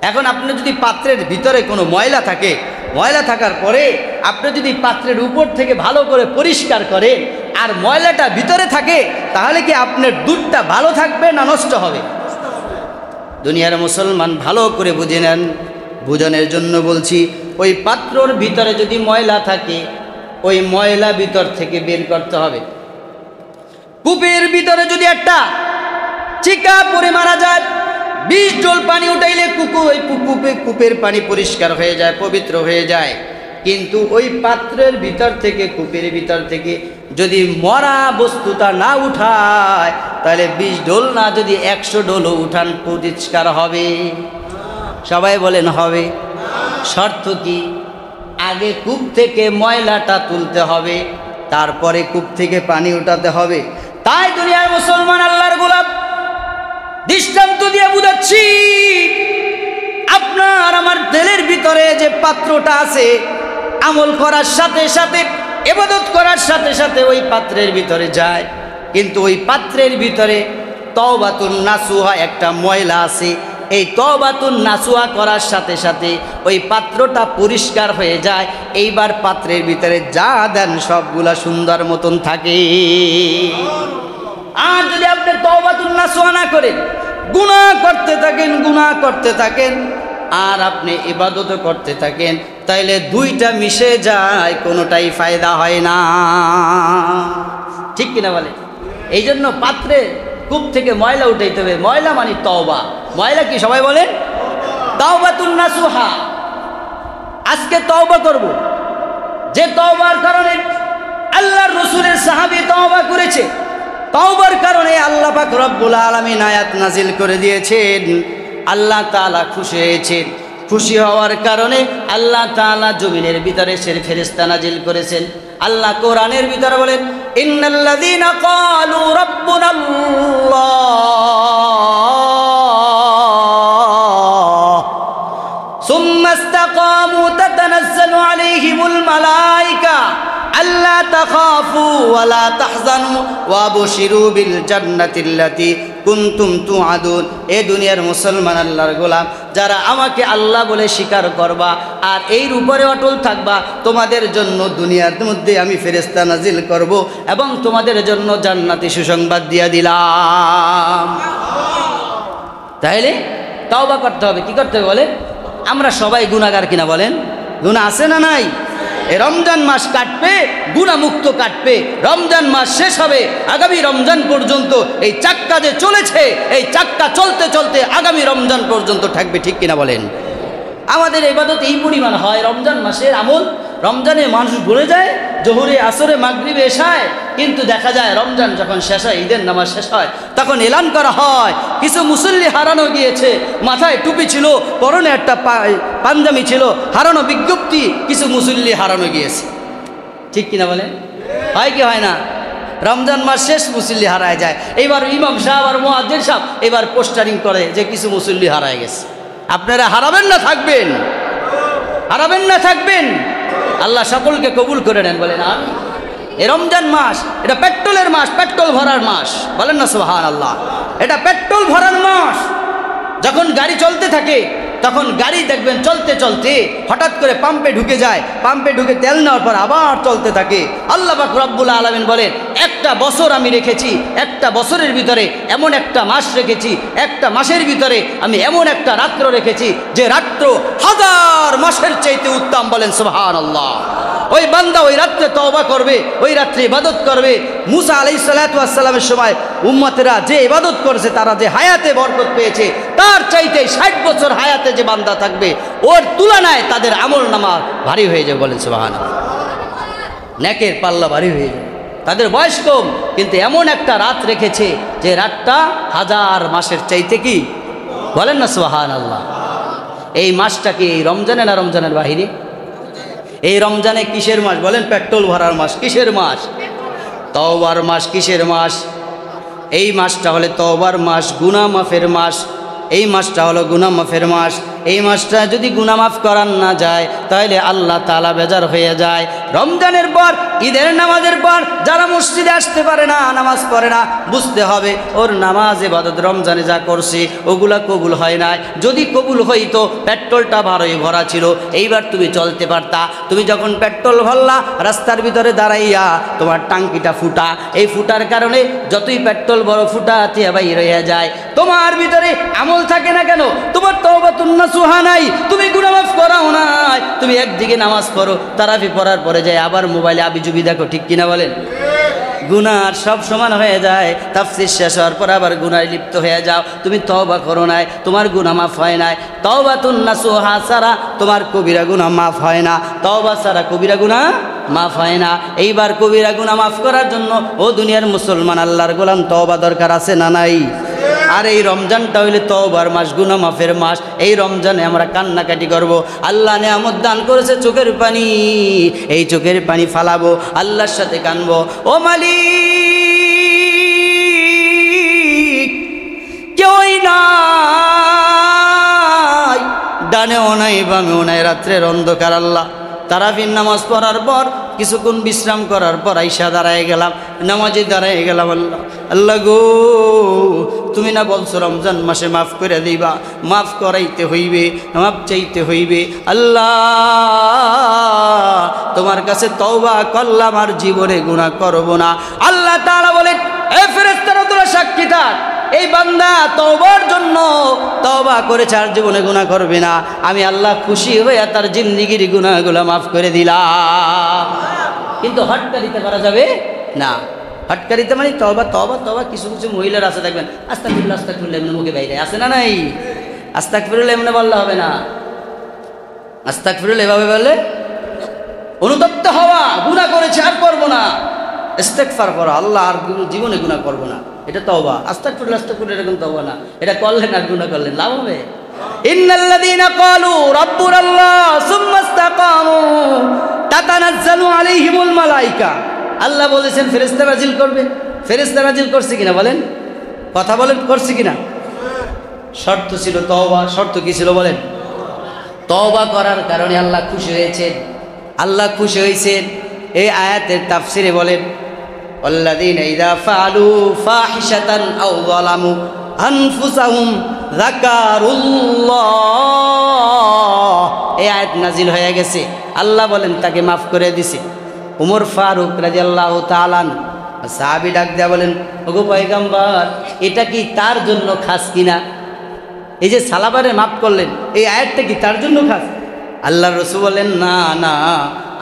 এখন আপনি যদি পাত্রের ভিতরে কোনো ময়লা থাকে, ময়লা থাকার পরে আপনি যদি পাত্রের উপর থেকে ভালো করে পরিষ্কার করেন আর ময়লাটা ভিতরে থাকে, তাহলে কি আপনার দুধটা ভালো থাকবে না নষ্ট হবে? দুনিয়ার মুসলমান ভালো করে বুঝে নেন, বুঝানোর জন্য বলছি, ওই পাত্রর ভিতরে যদি ময়লা থাকে, ওই ময়লা ভিতর থেকে বের করতে হবে। কূপের ভিতরে যদি একটা চিকা পরে মারা যায়, 20 ডোল পানি উঠাইলে কূপের পানি পরিষ্কার হয়ে যায়, পবিত্র হয়ে যায়। কিন্তু ওই পাত্রের ভিতর থেকে, কূপের ভিতর থেকে যদি মরা বস্তুটা না উঠায়, তাহলে 20 ডোল না, যদি 100 ডোলও উঠান, পরিষ্কার হবে? সবাই বলেন হবে। শর্ত কি? আগে কূপ থেকে ময়লাটা তুলতে হবে, তারপরে কূপ থেকে পানি উঠাতে হবে। তাই দুনিয়ার মুসলমান, আল্লাহর গোলাম, দৃষ্টান্ত দিয়ে বুঝাচ্ছি, আপনার আমার দিলের ভিতরে যে পাত্রটা আছে, আমল করার সাথে সাথে, ইবাদত করার সাথে সাথে ওই পাত্রের ভিতরে যায়, কিন্তু ওই পাত্রের ভিতরে তওবাতুন নাসুহা একটা ময়লা আছে। এই তওবাতুন নাসুহা করার সাথে সাথে ওই পাত্রটা পরিষ্কার হয়ে যায়। এইবার পাত্রের ভিতরে যা দেন সবগুলা সুন্দর মতন থাকে। আর যদি আপনি তওবাতুন নাসুহা না করেন, গুনাহ করতে থাকেন, গুনাহ করতে থাকেন, আর আপনি ইবাদত করতে থাকেন, তাইলে দুইটা মিশে যায়, কোনোটাই ফায়দা হয় না, ঠিক কিনা বলে? এই জন্য পাত্রে কূপ থেকে ময়লা উঠাইতে হবে। ময়লা মানে তওবা। ময়লা কি সবাই বলেন? তাওবাতুন নাসুহা। আজকে তওবা করব, যে তওবার কারণে আল্লাহর রাসূলের সাহাবী তওবা করেছে, তওবার কারণে আল্লাহ পাক রব্বুল আলামিন আয়াত নাজিল করে দিয়েছেন। আল্লাহ তাআলা খুশি হয়েছেন। খুশি হওয়ার কারণে আল্লাহ তাআলা জমিনের ভিতরে ফেরেশতা নাজিল করেছেন। আল্লাহ কোরআনের ভিতরে বলেন, ইন্নাল্লাযীনা ক্বালু রাব্বুনাল্লাহ সুম্মা ইসতাকামু তাতানাজ্জালু আলাইহিমুল মালায়েকা আল্লা তাখাফু ওয়া লা তাহজানু ওয়া আবশিরু বিল জান্নাতিল্লাতী কুনতুম তুআদুন। এ দুনিয়ার মুসলমান, আল্লাহর গোলাম, যারা আমাকে আল্লাহ বলে স্বীকার করবা আর এর উপরে অটল থাকবা, তোমাদের জন্য দুনিয়ার মধ্যে আমি ফেরেশতা নাজিল করব এবং তোমাদের জন্য জান্নাতি সুসংবাদ দিয়া দিলাম। তাহলে তওবা করতে হবে। কি করতে হবে বলে? আমরা সবাই গুনাহগার কিনা বলেন? গুনাহ আছে না নাই? এই রমজান মাস কাটবে, গুনাহমুক্ত কাটবে। রমজান মাস শেষ হবে, আগামী রমজান পর্যন্ত এই চাক্কা যে চলেছে, এই চাক্কা চলতে চলতে আগামী রমজান পর্যন্ত থাকবে, ঠিক কিনা বলেন? আমাদের ইবাদত এই পরিমাণ হয়। রমজান মাসের আমল, রমজানে মানুষ ভুলে যায় জোহরে, আসরে, মাগরিবে, এশায়, কিন্তু দেখা যায় রমজান যখন শেষ হয়, ঈদের নামাজ শেষ হয়, তখন এলান করা হয় কিছু মুসল্লি হারানো গিয়েছে। মাথায় টুপি ছিল, পরনে একটা পাঞ্জাবি ছিল, হারানো বিজ্ঞপ্তি, কিছু মুসল্লি হারানো গিয়েছে, ঠিক কিনা বলেন? হয় কি হয় না? রমজান মাস শেষ, মুসল্লি হারায় যায়। এবার ইমাম সাহেব আর মুয়াজ্জিন সাহেব এবার পোস্টারিং করে যে কিছু মুসল্লি হারায় গেছে। আপনারা হারাবেন না থাকবেন? হারাবেন না থাকবেন? আল্লাহ সকলকে কবুল করে নেন, বলেন আমিন। এই রমজান মাস এটা পেট্রোলের মাস, পেট্রোল ভরার মাস, বলেন না সুবহানাল্লাহ। এটা পেট্রোল ভরার মাস। যখন গাড়ি চলতে থাকে, তখন গাড়ি দেখবেন চলতে চলতে হঠাৎ করে পাম্পে ঢুকে যায়, পাম্পে ঢুকে তেল নেওয়ার পর আবার চলতে থাকে। আল্লাহ পাক রব্বুল আলামিন বলেন, একটা বছর আমি রেখেছি, একটা বছরের ভিতরে এমন একটা মাস রেখেছি, একটা মাসের ভিতরে আমি এমন একটা রাত্র রেখেছি যে রাত্র 1000 মাসের চাইতে উত্তম, বলেন সুবহানাল্লাহ। ওই বান্দা ওই রাত্রে তওবা করবে, ওই রাত্রে ইবাদত করবে। মুসা আলাইহিস সালাতু ওয়াস সালামের সময় উম্মতেরা যে ইবাদত করেছে, তারা যে হায়াতে বরকত পেয়েছে, তার চাইতে 60 বছর হায়াতে যে বান্দা থাকবে, ওর তুলনায় তাদের আমলনামা ভারী হয়ে যাবে, বলেন সুবহানাল্লাহ। নেকের পাল্লা ভারী হয়ে যাবে। তাদের বয়স কম, কিন্তু এমন একটা রাত রেখেছে যে রাতটা 1000 মাসের চাইতে কি, বলেন না সুবহানাল্লাহ। এই মাসটা কি এই রমজানে না রমজানের বাহিরে? এই রমজানে কিসের মাস বলেন? পেট্রোল ভরার মাস। কিসের মাস? তওবার মাস। কিসের মাস? এই মাসটা হলে তওবার মাস, গুনাহ মাফের মাস। এই মাসটা হলো গুনাহ মাফের মাস। এই মাসটা যদি গুনাহ মাফ করান না যায় তাহলে আল্লাহ তাআলা বেজার হয়ে যায়। রমজানের পর, ঈদের নামাজের পর যারা মসজিদে আসতে পারে না, নামাজ পড়ে না, বুঝতে হবে ওর নামাজ ইবাদত রমজানে যা করছে ওগুলা কবুল হয় না। যদি কবুল হইতো পেট্রোলটা ভালোই ভরা ছিল, এইবার তুমি চলতে পারতা। তুমি যখন পেট্রোল ভরলা রাস্তার ভিতরে দাঁড়াইয়া তোমার টাঙ্কিটা ফুটা, এই ফুটার কারণে যতই পেট্রোল বড় ফুটা তিয়া বাইর হয়ে যায়, তোমার ভিতরে আমল থাকে না কেন? তোমার তওবাতুন নাসুহা নাই, তুমি গুনাহ মাফ করাও নাই। তুমি একদিকে নামাজ পড়ো, তারাবি পড়ার পরে যায় আবার মোবাইলে আবিজুবি দেখো, ঠিক কিনা বলেন? গুনার সব সমান হয়ে যায়। তাফসীর শেষ হওয়ার পর আবার গুনায় লিপ্ত হয়ে যাও। তুমি তওবা করো নাই, তোমার গুনাহ মাফ হয় নাই। তওবাতুন নাসুহা ছাড়া তোমার কবিরা গুনাহ মাফ হয় না, তওবা ছাড়া কবিরা গুনাহ মাফ হয় না। এইবার কবিরা গুনাহ মাফ করার জন্য ও দুনিয়ার মুসলমান আল্লাহর গোলাম, তওবা দরকার আছে না নাই? আর এই রমজানটা হইলে তওবার মাস, গুনাহ মাফের মাস। এই রমজানে আমরা কান্নাকাটি করব। আল্লাহ নেয়ামত দান করেছে চোখের পানি, এই চোখের পানি ফালাবো, আল্লাহর সাথে কানবো। ও মালিক, কেউই নাই, ডানেও নাই বামেও নাই, রাত্রের অন্ধকার। আল্লাহ তারাবির নামাজ পড়ার পর কিছুক্ষণ বিশ্রাম করার পর আইসা দাঁড়ায় গেলাম, নামাজে দাঁড়ায় গেলাম। আল্লাহ আল্লাহ গো, তুমি না বলছো রমজান মাসে মাফ করে দিবা, মাফ করাইতে হইবে, মাফ চাইতে হইবে। আল্লাহ তোমার কাছে তওবা করলাম, আর জীবনে গুনাহ করব না। আল্লাহ তাআলা বলেন, এ ফেরেশতারা তোরা সাক্ষী থাক, এই বান্দা তওবার জন্য তওবা করেছে আর জীবনে গুনাহ করবে না। আমি আল্লাহ খুশি হয়ে তার জিন্দেগির গুনাহগুলো মাফ করে দিলাম। কিন্তু হটকারিতে করা যাবে না। হটকারিতে মানে তওবা তওবা তওবা। কিছু কিছু মহিলার আছে দেখবেন, আস্তাগফিরুল্লাহ আস্তাগফিরুল্লাহ এমনি মুখে বাইরে আছে না নাই? আস্তাগফিরুল্লাহ এমনি বললে হবে না। আস্তাগফিরুল্লাহ এভাবে বলে অনুতপ্ত হওয়া, গুনাহ করেছে আর করব না, ইস্তেগফার করা, আল্লাহ আর জীবনে গুনাহ করব না, এটা তওবা। আস্তাগফিরুল্লাহ আস্তাগফিরুল্লাহ এরকম তওবা না। এটা করলেন আর গুনাহ করলেন, লাভ হবে? ইন্নাল্লাযীনা ক্বালু রাব্বুনাল্লাহ সুম্মা ইসতাকামু তাতানাজ্জালু আলাইহিমুল মালায়েকা। আল্লাহ বলেছেন ফেরেশতা নাজিল করবে। ফেরেশতা নাজিল করছে কিনা বলেন? কথা বলেন, করছে কিনা? শর্ত ছিল তওবা। শর্ত কি ছিল বলেন? তওবা করার কারণে আল্লাহ খুশি হয়েছেন। আল্লাহ খুশি হয়েছেন। এই আয়াতের তাফসিরে বলেন, ওয়াল্লাযীনা ইযা ফাআলু ফাহিশাতান আও যালামু আনফুসাহুম যাকারুল্লাহ। এই আয়াত নাজিল হয়ে গেছে। আল্লাহ বলেন তাকে মাফ করে দিছে। উমর ফারুক রাদিয়াল্লাহু তাআলা সাহাবী ডাক দেয়া বলেন, ওগো পয়গম্বর, এটা কি তার জন্য খাস কিনা? এই যে সালাবারে মাফ করলেন, এই আয়াতটা কি তার জন্য খাস? আল্লাহ রাসূল বলেন, না না,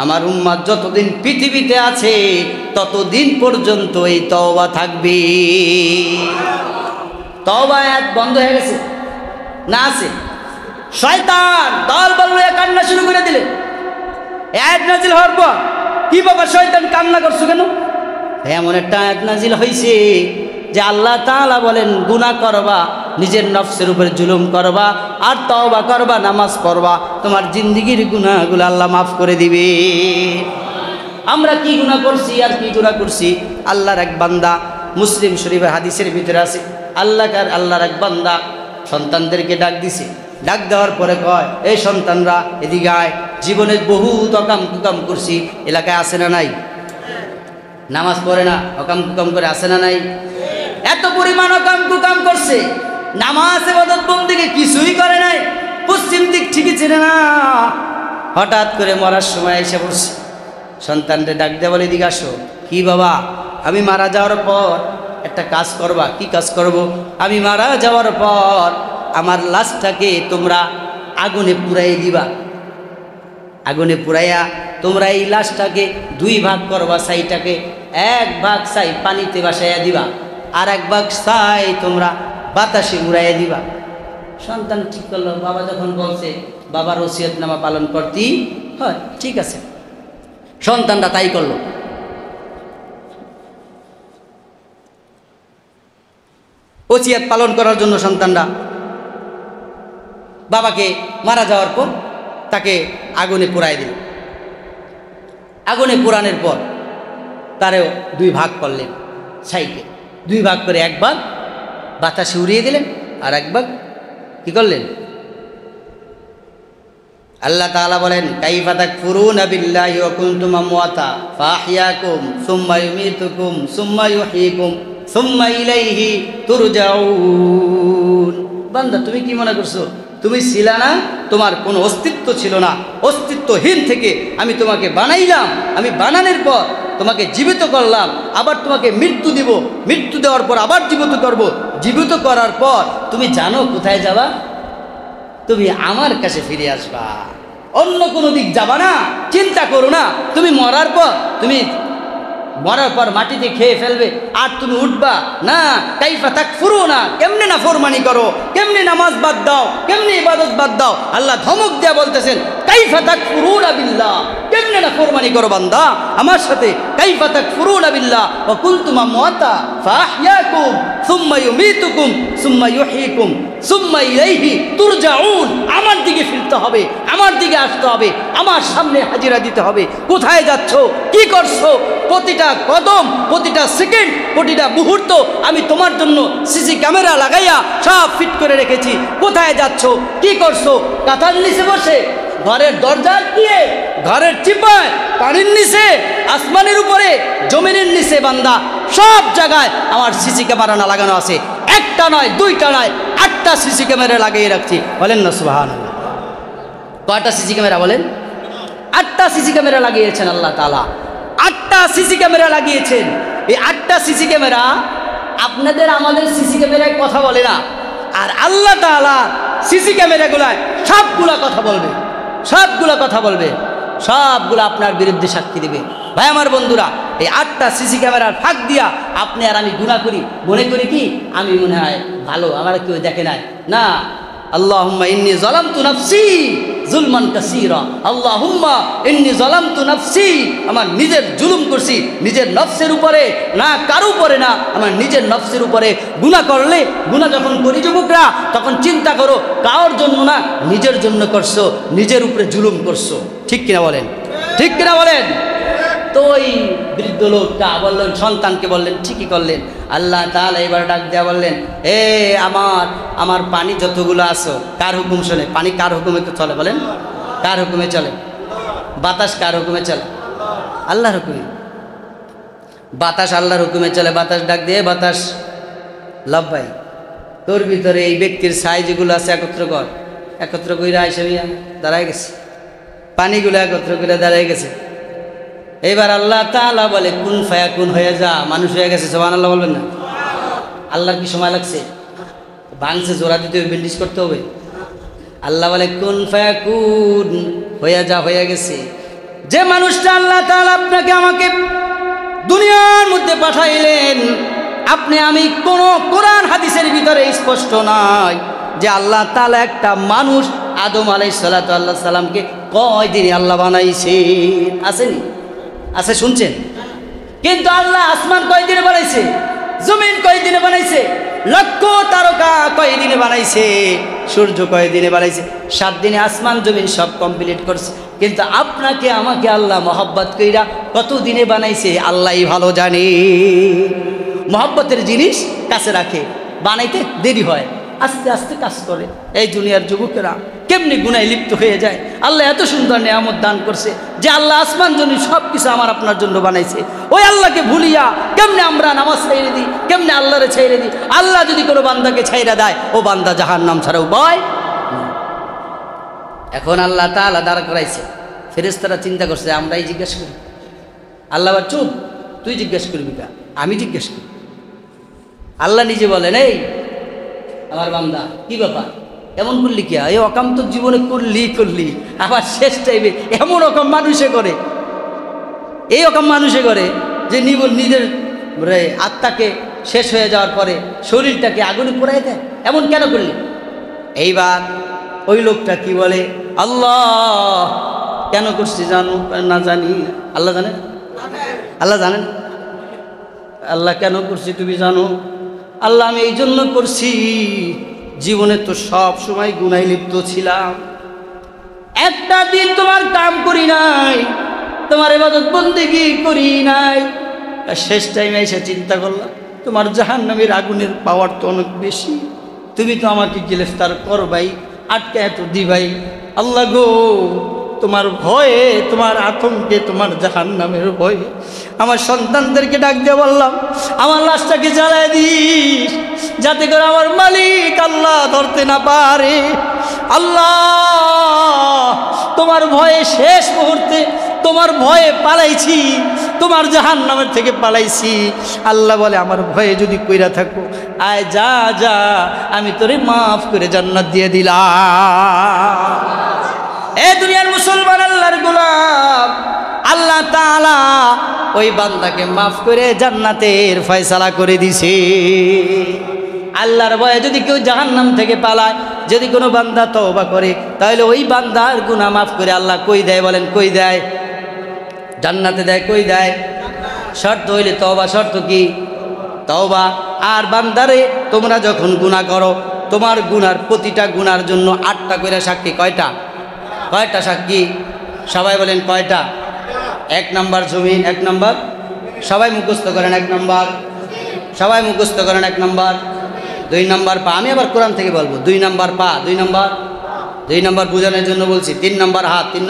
আমার উম্মত যতদিন পৃথিবীতে আছে ততদিন পর্যন্ত এই তওবা থাকবে। তওবা আয়াত বন্ধ হয়ে গেছে না আছে? শয়তান দল বল হয়ে কান্না শুরু করে দিলেন। আয়াত নাজিল হওয়ার পর, কি বাবা শয়তান কান্না করছো কেন? এমন একটা আয়াত নাজিল হয়েছে যে আল্লাহ তাআলা বলেন, গুনাহ করবা, নিজের নফসের উপরে জুলুম করবা, আর তওবা করবা, নামাজ পড়বা, তোমার জিন্দেগির গুনাহগুলো আল্লাহ মাফ করে দিবে। আমরা কি গুনাহ করছি আর কি গুনাহ করছি? আল্লাহর এক বান্দা, মুসলিম শরীফের হাদিসের ভিতরে আছে, আল্লাহর এক বান্দা সন্তানদেরকে ডাক দিছে। ডাক দেওয়ার পরে কয়, এই সন্তানরা এদিকে আয়, জীবনের বহুত অকাম কুকাম করছি, এলাকায় আসে না নাই? নামাজ পড়ে না, অকাম কুকাম করে আসে না নাই? এত পরিমাণ অকাম কুকাম করছে, নামাজ ইবাদত বন্দেগী কিছুই করে নাই, পশ্চিম দিক ঠিকই চেনে না। হঠাৎ করে মরার সময় এসে পড়ছে। সন্তানরে ডাক দেয়া বলে, এদিকে আসো। কি বাবা? আমি মারা যাওয়ার পর একটা কাজ করবা। কি কাজ করব? আমি মারা যাওয়ার পর আমার লাশটাকে তোমরা আগুনে পুড়াই দিবা। আগুনে পুড়াইয়া তোমরা এই লাশটাকে দুই ভাগ করবা, ছাইটাকে এক ভাগ ছাই পানিতে ভাসাইয়া দিবা, আর এক ভাগ ছাই তোমরা বাতাসে উড়াইয়া দিবা। সন্তান ঠিক করলো, বাবা যখন বলছে বাবার ওসিয়তনামা পালন করতেই হয়, ঠিক আছে। সন্তানরা তাই করলো। ওসিয়ত পালন করার জন্য সন্তানরা বাবাকে মারা যাওয়ার পর তাকে আগুনে পোড়ায় দিল। আগুনে পোড়ানোর পর তারেও দুই ভাগ করলেন, ছাইকে দুই ভাগ করে এক ভাগ বাতাসে উড়িয়ে দিলেন, আর এক ভাগ কি করলেন? আল্লাহ তাআলা বলেন কাইফা তাকফুরুনা বিল্লাহি ওয়া কুনতুম আমওয়াতা ফাআহইয়াকুম সুম্মা ইউমীতুকুম সুম্মা ইউহয়িকুম সুম্মা ইলাইহি তুরজাউন। বান্দা তুমি কি মনে করছো তুমি ছিলা না? তোমার কোনো অস্তিত্ব ছিল না, অস্তিত্বহীন থেকে আমি তোমাকে বানাইলাম, আমি বানানোর পর তোমাকে জীবিত করলাম, আবার তোমাকে মৃত্যু দিব, মৃত্যু দেওয়ার পর আবার জীবিত করব, জীবিত করার পর তুমি জানো কোথায় যাবা? তুমি আমার কাছে ফিরে আসবা, অন্য কোনো দিক যাবা না। চিন্তা করো না, তুমি মরার পর মাটিতে খেয়ে ফেলবে আর তুমি উঠবা না। কাইফা তাকফুরুনা, কেমনে নাফরমানি করো, কেমনে নামাজ বাদ দাও, কেমনে ইবাদত বাদ দাও। আল্লাহ ধমক দেয়া বলতেছেন কাইফা তাকফুরুনা বিল্লাহ, কেমনে নাফরমানি করো বান্দা আমার সাথে। কাইফা তাকফুরুনা বিল্লাহ ওয়া কুনতুম আমওয়াতা ফাআহইয়াকুম সুম্মা ইউমীতুকুম সুম্মা ইউহয়িকুম সুম্মা ইলাইহি তুরজাউন। আমার দিকে ফিরতে হবে, আমার দিকে আসতে হবে, আমার সামনে হাজিরা দিতে হবে। কোথায় যাচ্ছ, কি করছো? প্রতিটা কদম, প্রতিটা সেকেন্ড, প্রতিটা মুহূর্ত আমি তোমার জন্য সিসি ক্যামেরা লাগাইয়া সব ফিট করে রেখেছি। কোথায় যাচ্ছ, কি করছো? কাঁথার নিচে বসে, ঘরের দরজার দিয়ে, ঘরের চিপায়, পানির নিচে, আসমানের উপরে, জমিনের নিচে, বান্দা সব জায়গায় আমার সিসি ক্যামেরা না লাগানো আছে। একটা নয়, দুইটা নয়, 8টা সিসি ক্যামেরা লাগিয়ে রাখছি। বলেন না সুবহানাল্লাহ। কয়টা সিসি ক্যামেরা বলেন? 8টা সিসি ক্যামেরা লাগিয়েছেন আল্লাহ তাআলা, 8টা সিসি ক্যামেরা লাগিয়েছেন। এই 8টা সিসি ক্যামেরা আপনাদের আমাদের সিসি ক্যামেরায় কথা বলে না, আর আল্লাহ তাআলা সিসি ক্যামেরাগুলায় সবগুলা কথা বলবে, সবগুলা কথা বলবে, সবগুলো আপনার বিরুদ্ধে সাক্ষী দেবে। ভাই আমার বন্ধুরা, এই 8টা সিসি ক্যামেরার ফাঁক দিয়া আপনি আর আমি গুনাহ করি, মনে করি কি আমি মনে হয় ভালো, আমার কেউ দেখে নাই। না, আল্লাহুম্মা ইন্নী যালামতু নাফসি জুলমান কাসীরা, আল্লাহুম্মা ইন্নী যালামতু নাফসি, আমার নিজের জুলুম করছি নিজের নফসের উপরে, না কারো উপরে না, আমার নিজের নফসের উপরে। গুনাহ করলে, গুনাহ যখন করি যুবকরা, তখন চিন্তা করো কারোর জন্য না, নিজের জন্য করছো, নিজের উপরে জুলুম করছো। ঠিক কিনা বলেন? ঠিক কিনা বলেন? তো ওই বৃদ্ধ লোকটা বললেন, সন্তানকে বললেন, ঠিকই করলেন। আল্লাহ তাআলা এবার ডাক দেয়া বললেন, এ আমার পানি যতগুলো আছো, কার হুকুম শোনে? পানি কার হুকুমে চলে বলেন? কার হুকুমে চলে? বাতাস কার হুকুমে চলে? আল্লাহর হুকুমে। বাতাস আল্লাহর হুকুমে চলে। বাতাস ডাক দিয়ে, বাতাস লাভবাই, তোর ভিতরে এই ব্যক্তির সাইজ যেগুলো আছে একত্র কর। একত্র কইরা আইসা দাঁড়ায় গেছে, পানিগুলো একত্র করে দাঁড়ায় গেছে। এবার আল্লাহ তাআলা বলে কুন ফায়াকুন, হয়ে যা, মানুষ হয়ে গেছে। সুবহানাল্লাহ বলবেন না? আল্লাহর কি সময় লাগছে? ভাঙছে, জোড়া দিতে হবে, বেন্ডিশ করতে হবে। আল্লাহ বলে কুন ফায়াকুন, হয়ে যা, হয়ে গেছে। যে মানুষটা আল্লাহ তাআলা আপনাকে আমাকে দুনিয়ার মধ্যে পাঠাইলেন, আপনি আমি কোন কোরআন হাদিসের ভিতরে স্পষ্ট নাই যে আল্লাহ তাআলা একটা মানুষ আদম আলাইহিস সালামকে কয় দিনে আল্লাহ বানাইছেন। আসেনি? আছে, শুনছেন? কিন্তু আল্লাহ আসমান কয় দিনে বানাইছে, জমিন কয় দিনে বানাইছে, লক্ষ তারকা কয় দিনে বানাইছে, সূর্য কয় দিনে বানাইছে। 7 দিনে আসমান জমিন সব কমপ্লিট করছে। কিন্তু আপনাকে আমাকে আল্লাহ মহব্বত কইরা কত দিনে বানাইছে আল্লাহই ভালো জানে। মহব্বতের জিনিস কাছে রাখে, বানাইতে দেরি হয়, আস্তে আস্তে কাজ করে। এই দুনিয়ার যুবকেরা কেমনি গুনায় লিপ্ত হয়ে যায়। আল্লাহ এত সুন্দর নেয়ামত দান করছে যে আল্লাহ আসমান জমিন সব কিছু আমার আপনার জন্য বানাইছে। ওই আল্লাহকে ভুলিয়া কেমনে আমরা নামাজ ছেড়ে দিই, কেমনে আল্লাহরে ছেড়ে দিই। আল্লাহ যদি কোনো বান্দাকে ছাইরা দেয়, ও বান্দা জাহান্নাম ছাড়া উপায়। এখন আল্লাহ তাআলা দাঁড়া করাইছে, ফেরেশতারা চিন্তা করছে আমরাই জিজ্ঞেস করি। আল্লাহ আবার চুপ, তুই জিজ্ঞেস করবি কা? আমি জিজ্ঞেস করি। আল্লাহ নিজে বলেন, এই আমার বান্দা কি ব্যাপার, এমন করলি কি? এই অকাম তো জীবনে করলি, আবার শেষ টাইমে এমন অকাম মানুষে করে, এই অকাম মানুষে করে যে নিজের আত্মাকে শেষ হয়ে যাওয়ার পরে শরীরটাকে আগুনে পোড়ায় দেয়। এমন কেন করলি? এইবার ওই লোকটা কি বলে, আল্লাহ কেন করছি জানো না? জানি। আল্লাহ জানেন? আল্লাহ জানেন? আল্লাহ কেন করছি তুমি জানো? আল্লাহ আমি এই জন্য করছি, জীবনে তো সব সময় গুনায় লিপ্ত ছিলাম, একটা দিন তোমার কাম করি নাই, তোমার ইবাদত বন্দেগী করি নাই। শেষ টাইমে এসে চিন্তা করলাম তোমার জাহান্নামের আগুনের পাওয়ার তো অনেক বেশি, তুমি তো আমাকে গ্রেফতার করবাই, আটকায় তো দিবাই। আল্লাহ গো, তোমার ভয়ে, তোমার আতঙ্কে, তোমার জাহান্নামের ভয়ে আমার সন্তানদেরকে ডাক দিয়ে বললাম, আমার লাশটাকে জ্বালায় দিস, যাতে করে আমার মালিক আল্লাহ ধরতে না পারে। আল্লাহ, তোমার ভয়ে শেষ মুহূর্তে তোমার ভয়ে পালাইছি, তোমার জাহান্নামের থেকে পালাইছি। আল্লাহ বলে, আমার ভয়ে যদি কইরা থাকো, আয় যা যা, আমি তোরে মাফ করে জান্নাত দিয়ে দিলাম। এ দুনিয়ার মুসলমান, আল্লাহর গোলাম, আল্লাহ তাআলা ওই বান্দাকে মাফ করে জান্নাতের ফয়সালা করে দিছে। আল্লাহর ভয়ে যদি কেউ জাহান্নাম থেকে পালায়, যদি কোনো বান্দা তওবা করে, তাহলে ওই বান্দার গুনাহ মাফ করে আল্লাহ কই দেয়? বলেন কই দেয়? জান্নাতে দেয়। কই দেয়? শর্ত হইলে তওবা। শর্ত কি? তওবা। আর বান্দারে, তোমরা যখন গুনাহ করো, তোমার গুনার প্রতিটা গুনার জন্য 8টা করে সাক্ষী। কয়টা? কয়টা সাক্ষী? সবাই বলেন কয়টা? 1 নম্বর জমিন, 1 নম্বর, সবাই মুখস্থ করেন 1 নম্বর, সবাই মুখস্থ করেন 1 নম্বর। 2 নম্বর পা, আমি আবার কোরআন থেকে বলবো। 2 নম্বর পা, 2 নম্বর বোঝানোর জন্য বলছি। 3 নম্বর হাত, 3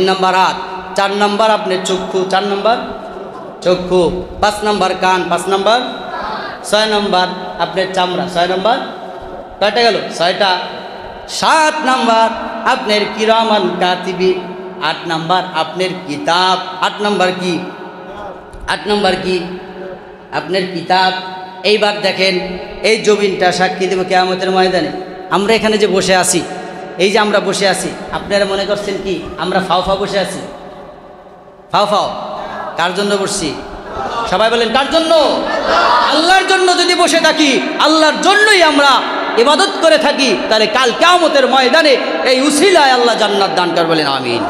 নম্বর হাত। 4 নম্বর আপনার চক্ষু, 4 নম্বর চক্ষু। 5 নম্বর কান, 5 নম্বর। 6 নম্বর আপনার চামড়া, 6 নম্বর। কয়টা গেল? 6টা। 7 নম্বর আপনার কিরামান কাতিবিন, 8 নম্বর আপনার কিতাব। 8 নম্বর কি? 8 নম্বর কি? আপনার কিতাব। এইবার দেখেন, এই জমিনটা সাক্ষী দেব কিয়ামতের ময়দানে। আমরা এখানে যে বসে আছি, এই যে আমরা বসে আছি, আপনারা মনে করছেন কি আমরা ফাও ফাও বসে আছি? ফাও ফাও। কার জন্য বসছি? সবাই বলেন কার জন্য? আল্লাহর জন্য যদি বসে থাকি, আল্লাহর জন্যই আমরা ইবাদত করে থাকি, তাহলে কাল কিয়ামতের ময়দানে এই উসিলায় আল্লাহ জান্নাত দান করবেন। বলেন আমিন।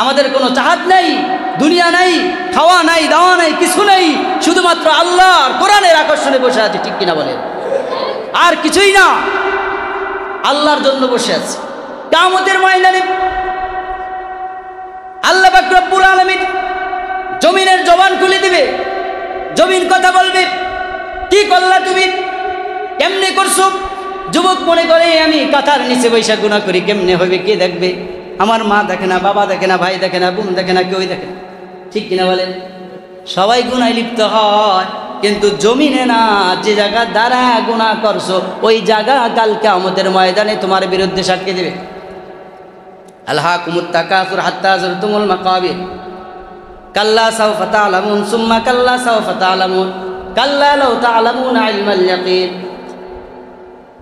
আমাদের কোনো চাহাত নেই, দুনিয়া নাই, খাওয়া নাই, দাওয়া নাই, কিছু নেই, শুধুমাত্র আল্লাহর কোরআনের আকর্ষণে বসে আছি। ঠিক কিনা বলেন? আর কিছুই না, আল্লাহর জন্য বসে আছি। কিয়ামতের ময়দানে আল্লাহ পাক রব্বুল আলামিন জমিনের জবান খুলে দিবে। জমিন কথা বলবে, কি করলা তুমি, কেমনে করছো? যুবক মনে করে আমি কাঁথার নিচে বৈশা গুনাহ করি, কেমনে হবে, কে দেখবে? আমার মা দেখে না, বাবা দেখে না, ভাই দেখে না, বোন দেখে না, কেউই দেখে না। ঠিক কিনা বলেন? সবাই গুনায় লিপ্ত হয়, কিন্তু জমিনে না। যে জায়গা দ্বারা গুনাহ করছো, ওই জায়গা কাল কিয়ামতের ময়দানে তোমার বিরুদ্ধে সাক্ষী দেবে। আলহাকুমুত তাকাসুর হাত্তা যুরতুমুল মাকাবির, কাল্লা সাওফা তা'লামুন সুম্মা কাল্লা সাওফা তা'লামুন, কাল্লা লাউ তা'লামুনা ইলমাল ইয়াকিন,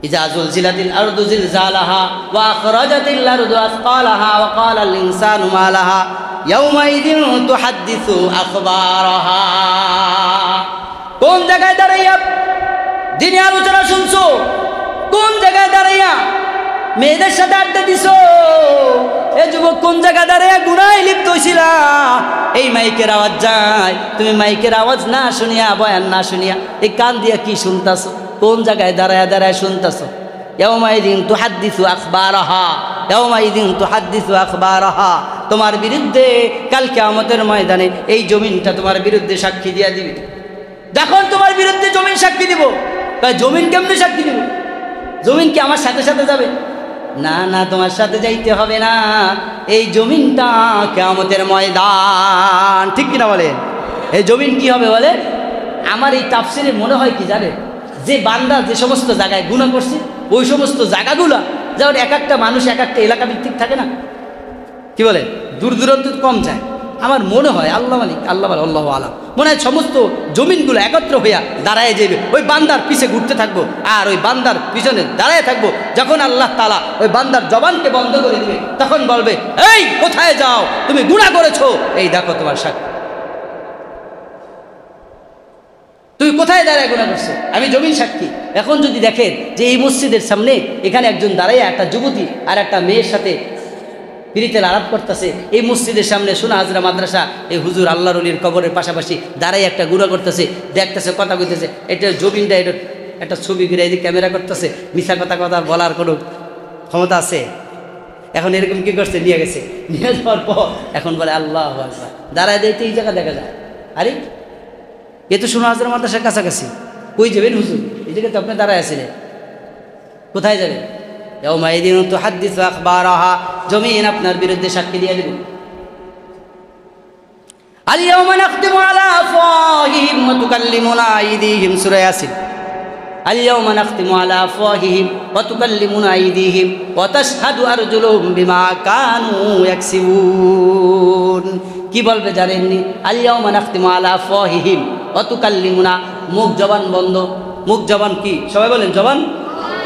ইযা যুলজিলাতিল আরদু জিলজালাহা ওয়া আখরাজাতিল আরদু আসকালাহা ওয়া ক্বালাল ইনসানু মা লাহা ইয়াওমাইযিন তুহাদ্দিসু আখবারাহা। কোন জায়গায় দাঁড়াইয়া দিনে আলোচনা শুনছো? কোন জায়গায় দাঁড়াইয়া মেয়েদের সাথে আড্ডা দিছো? এ যুবক, কোন জায়গায় দাঁড়াইয়া গুনায় লিপ্ত হইছিলা? এই মাইকের আওয়াজ যায়, তুমি মাইকের আওয়াজ না শুনিয়া, বয়ান না শুনিয়া, এই কান দিয়া কি শুনতাছো? কোন জায়গায় দাঁড়ায় দাঁড়ায় শুনতাছো? ইয়াওমাইযিন তুহাদ্দিসু আখবারাহা, ইয়াওমাইযিন তুহাদ্দিসু আখবারাহা। তোমার বিরুদ্ধে কাল কিয়ামতের ময়দানে এই জমিনটা তোমার বিরুদ্ধে সাক্ষী দিয়া দিবে। যখন তোমার বিরুদ্ধে জমিন সাক্ষী দিব, তাই জমিন কেমনে সাক্ষী দিব? জমিন কি আমার সাথে সাথে যাবে? না না, তোমার সাথে যাইতে হবে না। এই জমিনটা কিয়ামতের ময়দান। ঠিক কিনা বলেন? এই জমিন কি হবে বলে? আমার এই তাফসিরে মনে হয় কি জানে, যে বান্দা যে সমস্ত জায়গায় গুনাহ করছে, ওই সমস্ত জায়গাগুলা যেমন এক একটা মানুষ এক একটা এলাকা ভিত্তিক থাকে না, কি বলে, দূর দূরান্ত কম যায়। আমার মনে হয় আল্লাহ মালিক, আল্লাহ আল্লাহু আলাম, মনে হয় সমস্ত জমিনগুলো একত্র হইয়া দাঁড়ায় যাবে, ওই বান্দার পিছে ঘুরতে থাকবো, আর ওই বান্দার পিছনে দাঁড়ায় থাকবো। যখন আল্লাহ তাআলা ওই বান্দার জবানকে বন্ধ করে দিবে, তখন বলবে, এই কোথায় যাও, তুমি গুনাহ করেছো, এই দেখো তোমার সাক্ষী। তুই কোথায় দাঁড়ায় গুনাহ করছো? আমি জমিন সাক্ষী। এখন যদি দেখেন যে এই মসজিদের সামনে এখানে একজন দাঁড়াইয়া একটা যুবতী আর একটা মেয়ের সাথে পিরিতের আলাপ করতেছে, এই মসজিদের সামনে সোনা হাজরা মাদ্রাসা, এই হুজুর আল্লাহর ওলির কবরের পাশাপাশি দাঁড়াই একটা গুনাহ করতেছে, দেখতেছে, কথা কইতেছে, এটা জমিনটা, এটা একটা ছবি ঘিরে এই ক্যামেরা করতেছে, মিছা কথা বলার কোনো ক্ষমতা আছে? এখন এরকম কি করছে, নিয়ে গেছে, নিয়ে যাওয়ার পর এখন বলে আল্লাহু আকবার, দাঁড়ায় দিতে এই জায়গা দেখা যায়। আরে এ তো সোনা হাজরা মাদ্রাসার কাছাকাছি, কই যাবেন হুজুর? এই জায়গায় তো আপনি দাঁড়ায় আছিলেন, কোথায় যাবে? ইয়াউমাইদিন তুহাদ্দিসু আখবারাহা, জমিন আপনার বিরুদ্ধে সাক্ষী দিয়ে দেবে। আল ইয়াউমা নাখতিমু আলা আফওয়াহিহিম ওয়া তুকাল্লিমুনা আইদিহিম, সূরা ইয়াসিন। আল ইয়াউমা নাখতিমু আলা আফওয়াহিহিম ওয়া তুকাল্লিমুনা আইদিহিম ওয়া তাশহাদু আরজুলুহুম বিমা কানু ইয়াকসিবুন। কি বলবে জানেননি? আল ইয়াউমা নাখতিমু আলা আফওয়াহিহিম ওয়া তুকাল্লিমুনা, মুখ জবান বন্ধ। মুখ জবান কি? সবাই বলেন জবান,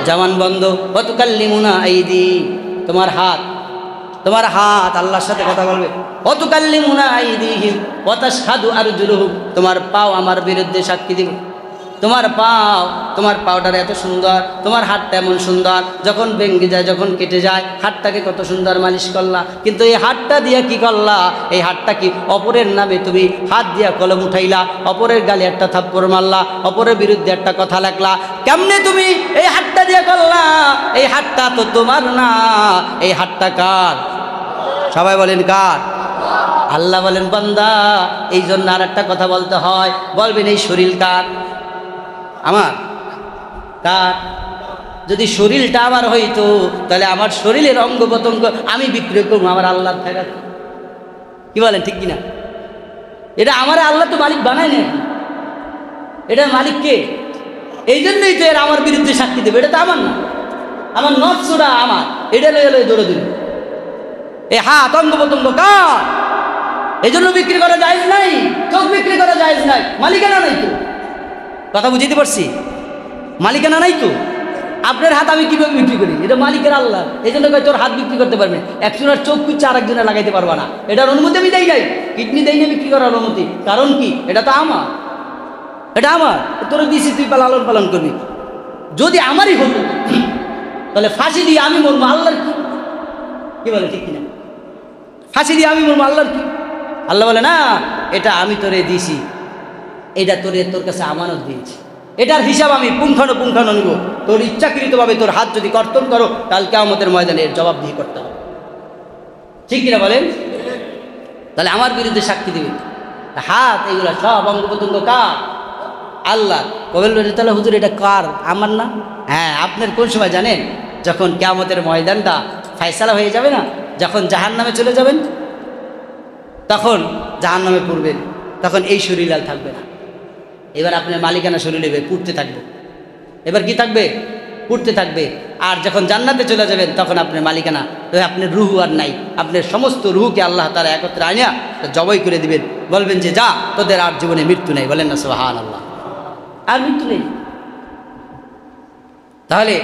জবান বন্ধ। ওয়া তুকাল্লিমুনা আইদি, তোমার হাত আল্লাহর সাথে কথা বলবে। ওয়া তুকাল্লিমুনা আইদিহিম ওয়া তাশহাদু আরজুলুহুম, তোমার পাও আমার বিরুদ্ধে সাক্ষী দিবে। তোমার পাওটার এত সুন্দর, তোমার হাতটা এমন সুন্দর, যখন ভেঙে যায়, যখন কেটে যায়, হাতটাকে কত সুন্দর মালিশ করলা, কিন্তু এই হাতটা দিয়ে কি করলা? এই হাতটা কি অপরের নামে তুমি হাত দিয়া কলম উঠাইলা, অপরের গালে একটা থাপ্পড় মারলা, অপরের বিরুদ্ধে একটা কথা লেখলা। কেমনে তুমি এই হাতটা দিয়ে করলা? এই হাতটা তো তোমার না, এই হাতটা কার? সবাই বলেন কার? আল্লাহ বলেন বান্দা, এই জন্য আর একটা কথা বলতে হয়, বলবেন এই শরীর কার? আমার। কার? যদি শরীরটা আমার হইতো, তাহলে আমার শরীরের অঙ্গ প্রত্যঙ্গ আমি বিক্রি করবো আমার আল্লাহর টাকা। কি বলেন, ঠিক কিনা? এটা আমার আল্লাহ তো মালিক বানায় না, এটা মালিক কে? এই জন্যই তো এরা আমার বিরুদ্ধে সাক্ষী দেবে। এটা তো আমার না, আমার নফসটা আমার, এটা লয়ে লয়ে দৌড়ে দিল। এই হাত অঙ্গ প্রত্যঙ্গ কার? এই জন্য বিক্রি করা জায়েজ নাই, চোখ বিক্রি করা জায়েজ নাই, মালিকানা নাই তো। কথা বুঝতে পারছি? মালিকানা নাই তো। আপনার হাত আমি কীভাবে বিক্রি করি? এটা মালিকের আল্লাহ। এই জন্য তোর হাত বিক্রি করতে পারবে, একজনের চোখ কুচ্ছে আর একজনের লাগাইতে পারবা না, এটার অনুমতি আমি দেই নাই। কিডনি দেই না বিক্রি করার অনুমতি, কারণ কি? এটা তো আমার, এটা আমার, তোর দিছি, তুই লালন পালন করবি। যদি আমারই হতো তাহলে ফাঁসি দিয়ে আমি মরবো, আল্লাহর কি বলে, ঠিক কিনা? ফাঁসি দিয়ে আমি মরবো, আল্লাহর কি? আল্লাহ বলে না, এটা আমি তোরে দিছি, এটা তোর কাছে আমানত দিয়েছি, এটার হিসাব আমি পুঙ্খানুপুঙ্খানু নিব। তোর ইচ্ছাকৃতভাবে তোর হাত যদি কর্তন করো, কাল কিয়ামতের ময়দানে এর জবাবদিহি করতে হবে। ঠিক কিনা বলেন? তাহলে আমার বিরুদ্ধে সাক্ষী দিবে। হাত এগুলো সব অঙ্গ প্রত্যঙ্গ কার? আল্লাহ। কবেল তাহলে হুজুর এটা কার? আমার না। হ্যাঁ, আপনার কোন সময় জানেন? যখন কিয়ামতের ময়দানটা ফায়সালা হয়ে যাবে না, যখন জাহান্নামে চলে যাবেন, তখন জাহান্নামে পড়বেন, তখন এই শরীর আর থাকবে না। এবার আপনার মালিকানা শরীর এবার পুড়তে থাকবে। এবার কি থাকবে? পুড়তে থাকবে। আর যখন জান্নাতে চলে যাবেন, তখন আপনার মালিকানা, আপনার রুহু আর নাই। আপনার সমস্ত রুহুকে আল্লাহ তাআলা একত্রে আনিয়া জবাই করে দিবেন, বলবেন যে যা, তোদের আর জীবনে মৃত্যু নেই। বলেন না সুবহানাল্লাহ? আর মৃত্যু নেই। তাহলে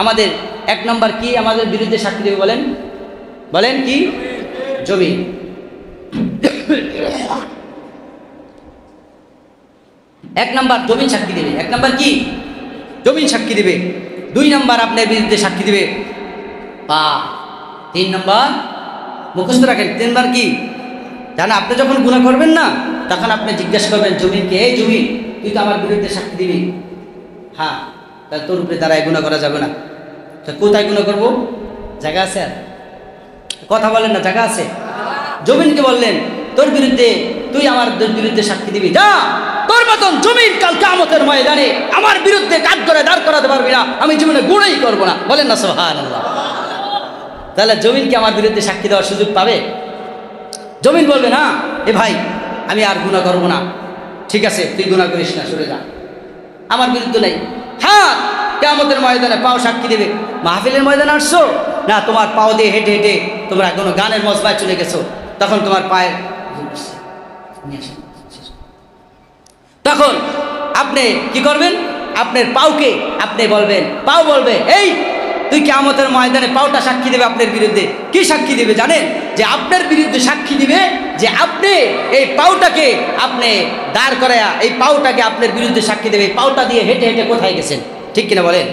আমাদের এক নম্বর কি আমাদের বিরুদ্ধে সাক্ষী দেবে? বলেন কি? জমি। এক নাম্বার জমিন সাক্ষী দেবে। এক নাম্বার কি? জমিন সাক্ষী দেবে। দুই নাম্বার আপনার বিরুদ্ধে সাক্ষী দেবে পা। তিন নাম্বার মুখস্থ রাখেন। তিন নাম্বার কি জানা? আপনি যখন গুনাহ করবেন না, তখন আপনি জিজ্ঞাসা করবেন জমিনকে, এই জমিন, তুই তো আমার বিরুদ্ধে সাক্ষী দিবি। হ্যাঁ, তাহলে তোর উপরে দাঁড়ায় গুনাহ করা যাবে না। তো কোথায় গুনাহ করবো? জায়গা আছে? আর কথা বলেন না, জায়গা আছে? জমিনকে বললেন তোর বিরুদ্ধে, তুই আমার বিরুদ্ধে সাক্ষী দিবি, যা, তোর মতন জমিন কাল কিয়ামতের ময়দানে আমার বিরুদ্ধে কাজ করে দাঁড় করাতে পারবি না, আমি জীবনে গুনাহই করবো না। বলেন না সুবহানাল্লাহ? তাহলে জমিনকে আমার বিরুদ্ধে সাক্ষী দেওয়ার সুযোগ পাবে? জমিন বলবে না, এ ভাই আমি আর গুনাহ করবো না, ঠিক আছে তুই গুনাহ করিস না, সরে যা, আমার বিরুদ্ধে নেই। হ্যাঁ, কিয়ামতের ময়দানে পাও সাক্ষী দেবে। মাহফিলের ময়দানে আসছো না, তোমার পাও দিয়ে হেঁটে হেঁটে তোমরা কোনো গানের মজবায় চলে গেছো, তখন তোমার পায়ের, তখন আপনি কি করবেন? আপনার পাওকে আপনি বলবেন, পাও বলবে, এই তুই কিয়ামতের ময়দানে পাওটা সাক্ষী দেবে আপনার বিরুদ্ধে। কি সাক্ষী দিবে জানেন? যে আপনার বিরুদ্ধে সাক্ষী দিবে যে আপনি এই পাওটাকে আপনি দাঁড় করায়া, এই পাওটাকে আপনার বিরুদ্ধে সাক্ষী দেবে। এই পাওটা দিয়ে হেঁটে হেঁটে কোথায় গেছেন? ঠিক কিনা বলেন?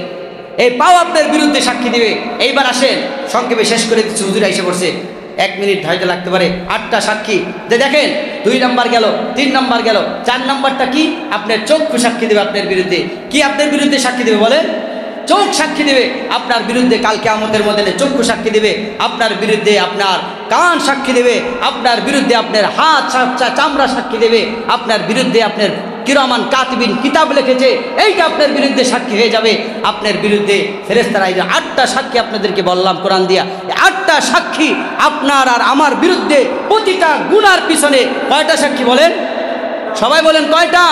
এই পাও আপনার বিরুদ্ধে সাক্ষী দিবে। এইবার আসেন, সংক্ষেপে শেষ করে দিচ্ছি, হুজুর এসে পড়ছে, 1 মিনিট হয়তো লাগতে পারে। 8টা সাক্ষী যে দেখেন, 2 নাম্বার গেল, 3 নাম্বার গেল, 4 নাম্বারটা কি? আপনার চক্ষু সাক্ষী দেবে আপনার বিরুদ্ধে। কি আপনার বিরুদ্ধে সাক্ষী দেবে বলেন? চোখ সাক্ষী দেবে আপনার বিরুদ্ধে। কাল কিয়ামতের ময়দানে চক্ষু সাক্ষী দেবে আপনার বিরুদ্ধে। আপনার কান সাক্ষী দেবে, আপনার বিরুদ্ধে আপনার হাত চামড়া সাক্ষী দেবে, আপনার বিরুদ্ধে আপনার কিরামান কাতিবিন কিতাব লিখেছে এইটা আপনার বিরুদ্ধে সাক্ষী হয়ে যাবে। আপনার বিরুদ্ধে ফেরেশতারা এই যে 8টা সাক্ষী আপনাদেরকে বললাম কোরআন দিয়া, 8টা সাক্ষী আপনার আর আমার বিরুদ্ধে প্রতিটা গুনার পিছনে কয়টা সাক্ষী বলেন? সবাই বলেন কয়টা?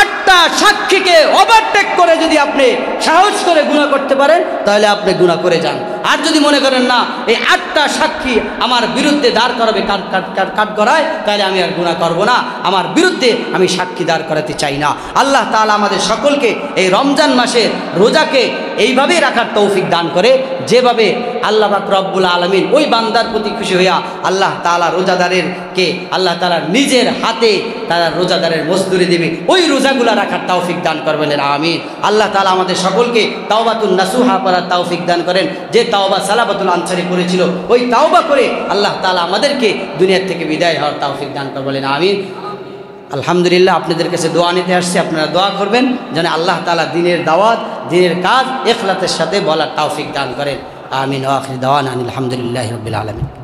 8টা সাক্ষীকে ওভারটেক করে যদি আপনি সাহস করে গুনাহ করতে পারেন তাহলে আপনি গুনাহ করে যান। আর যদি মনে করেন না এই 8টা সাক্ষী আমার বিরুদ্ধে দাঁড় করাবে কাঠ গড়ায়, তাহলে আমি আর গুনাহ করব না, আমার বিরুদ্ধে আমি সাক্ষী দাঁড় করাতে চাই না। আল্লাহ তাআলা আমাদের সকলকে এই রমজান মাসের রোজাকে এইভাবেই রাখার তৌফিক দান করে যেভাবে আল্লাহ পাক রব্বুল আলামিন ওই বান্দার প্রতি খুশি হইয়া আল্লাহ তাআলা রোজাদারেরকে আল্লাহ তাআলা নিজের হাতে তারা রোজাদারের মজদুরি দেবে, ওই রোজাগুলা রাখার তৌফিক দান করবেন আমিন। আল্লাহ তাআলা আমাদের সকলকে তাওবাতুন নাসুহা করার তৌফিক দান করেন, যে তাওবা সালাবাতুল আনসারী করেছিল ওই তাওবা করে আল্লাহ তাআলা আমাদেরকে দুনিয়া থেকে বিদায় হওয়ার তৌফিক দান করবেন আমিন। আলহামদুলিল্লাহ, আপনাদের কাছে দোয়া নিতে আসছি, আপনারা দোয়া করবেন যেন আল্লাহ তাআলা দিনের দাওয়াত দিনের কাজ ইখলাসের সাথে বলার তৌফিক দান করেন আমিন। ওয়া আখির দাওয়ানা আলহামদুলিল্লাহি রাব্বিল আলামিন।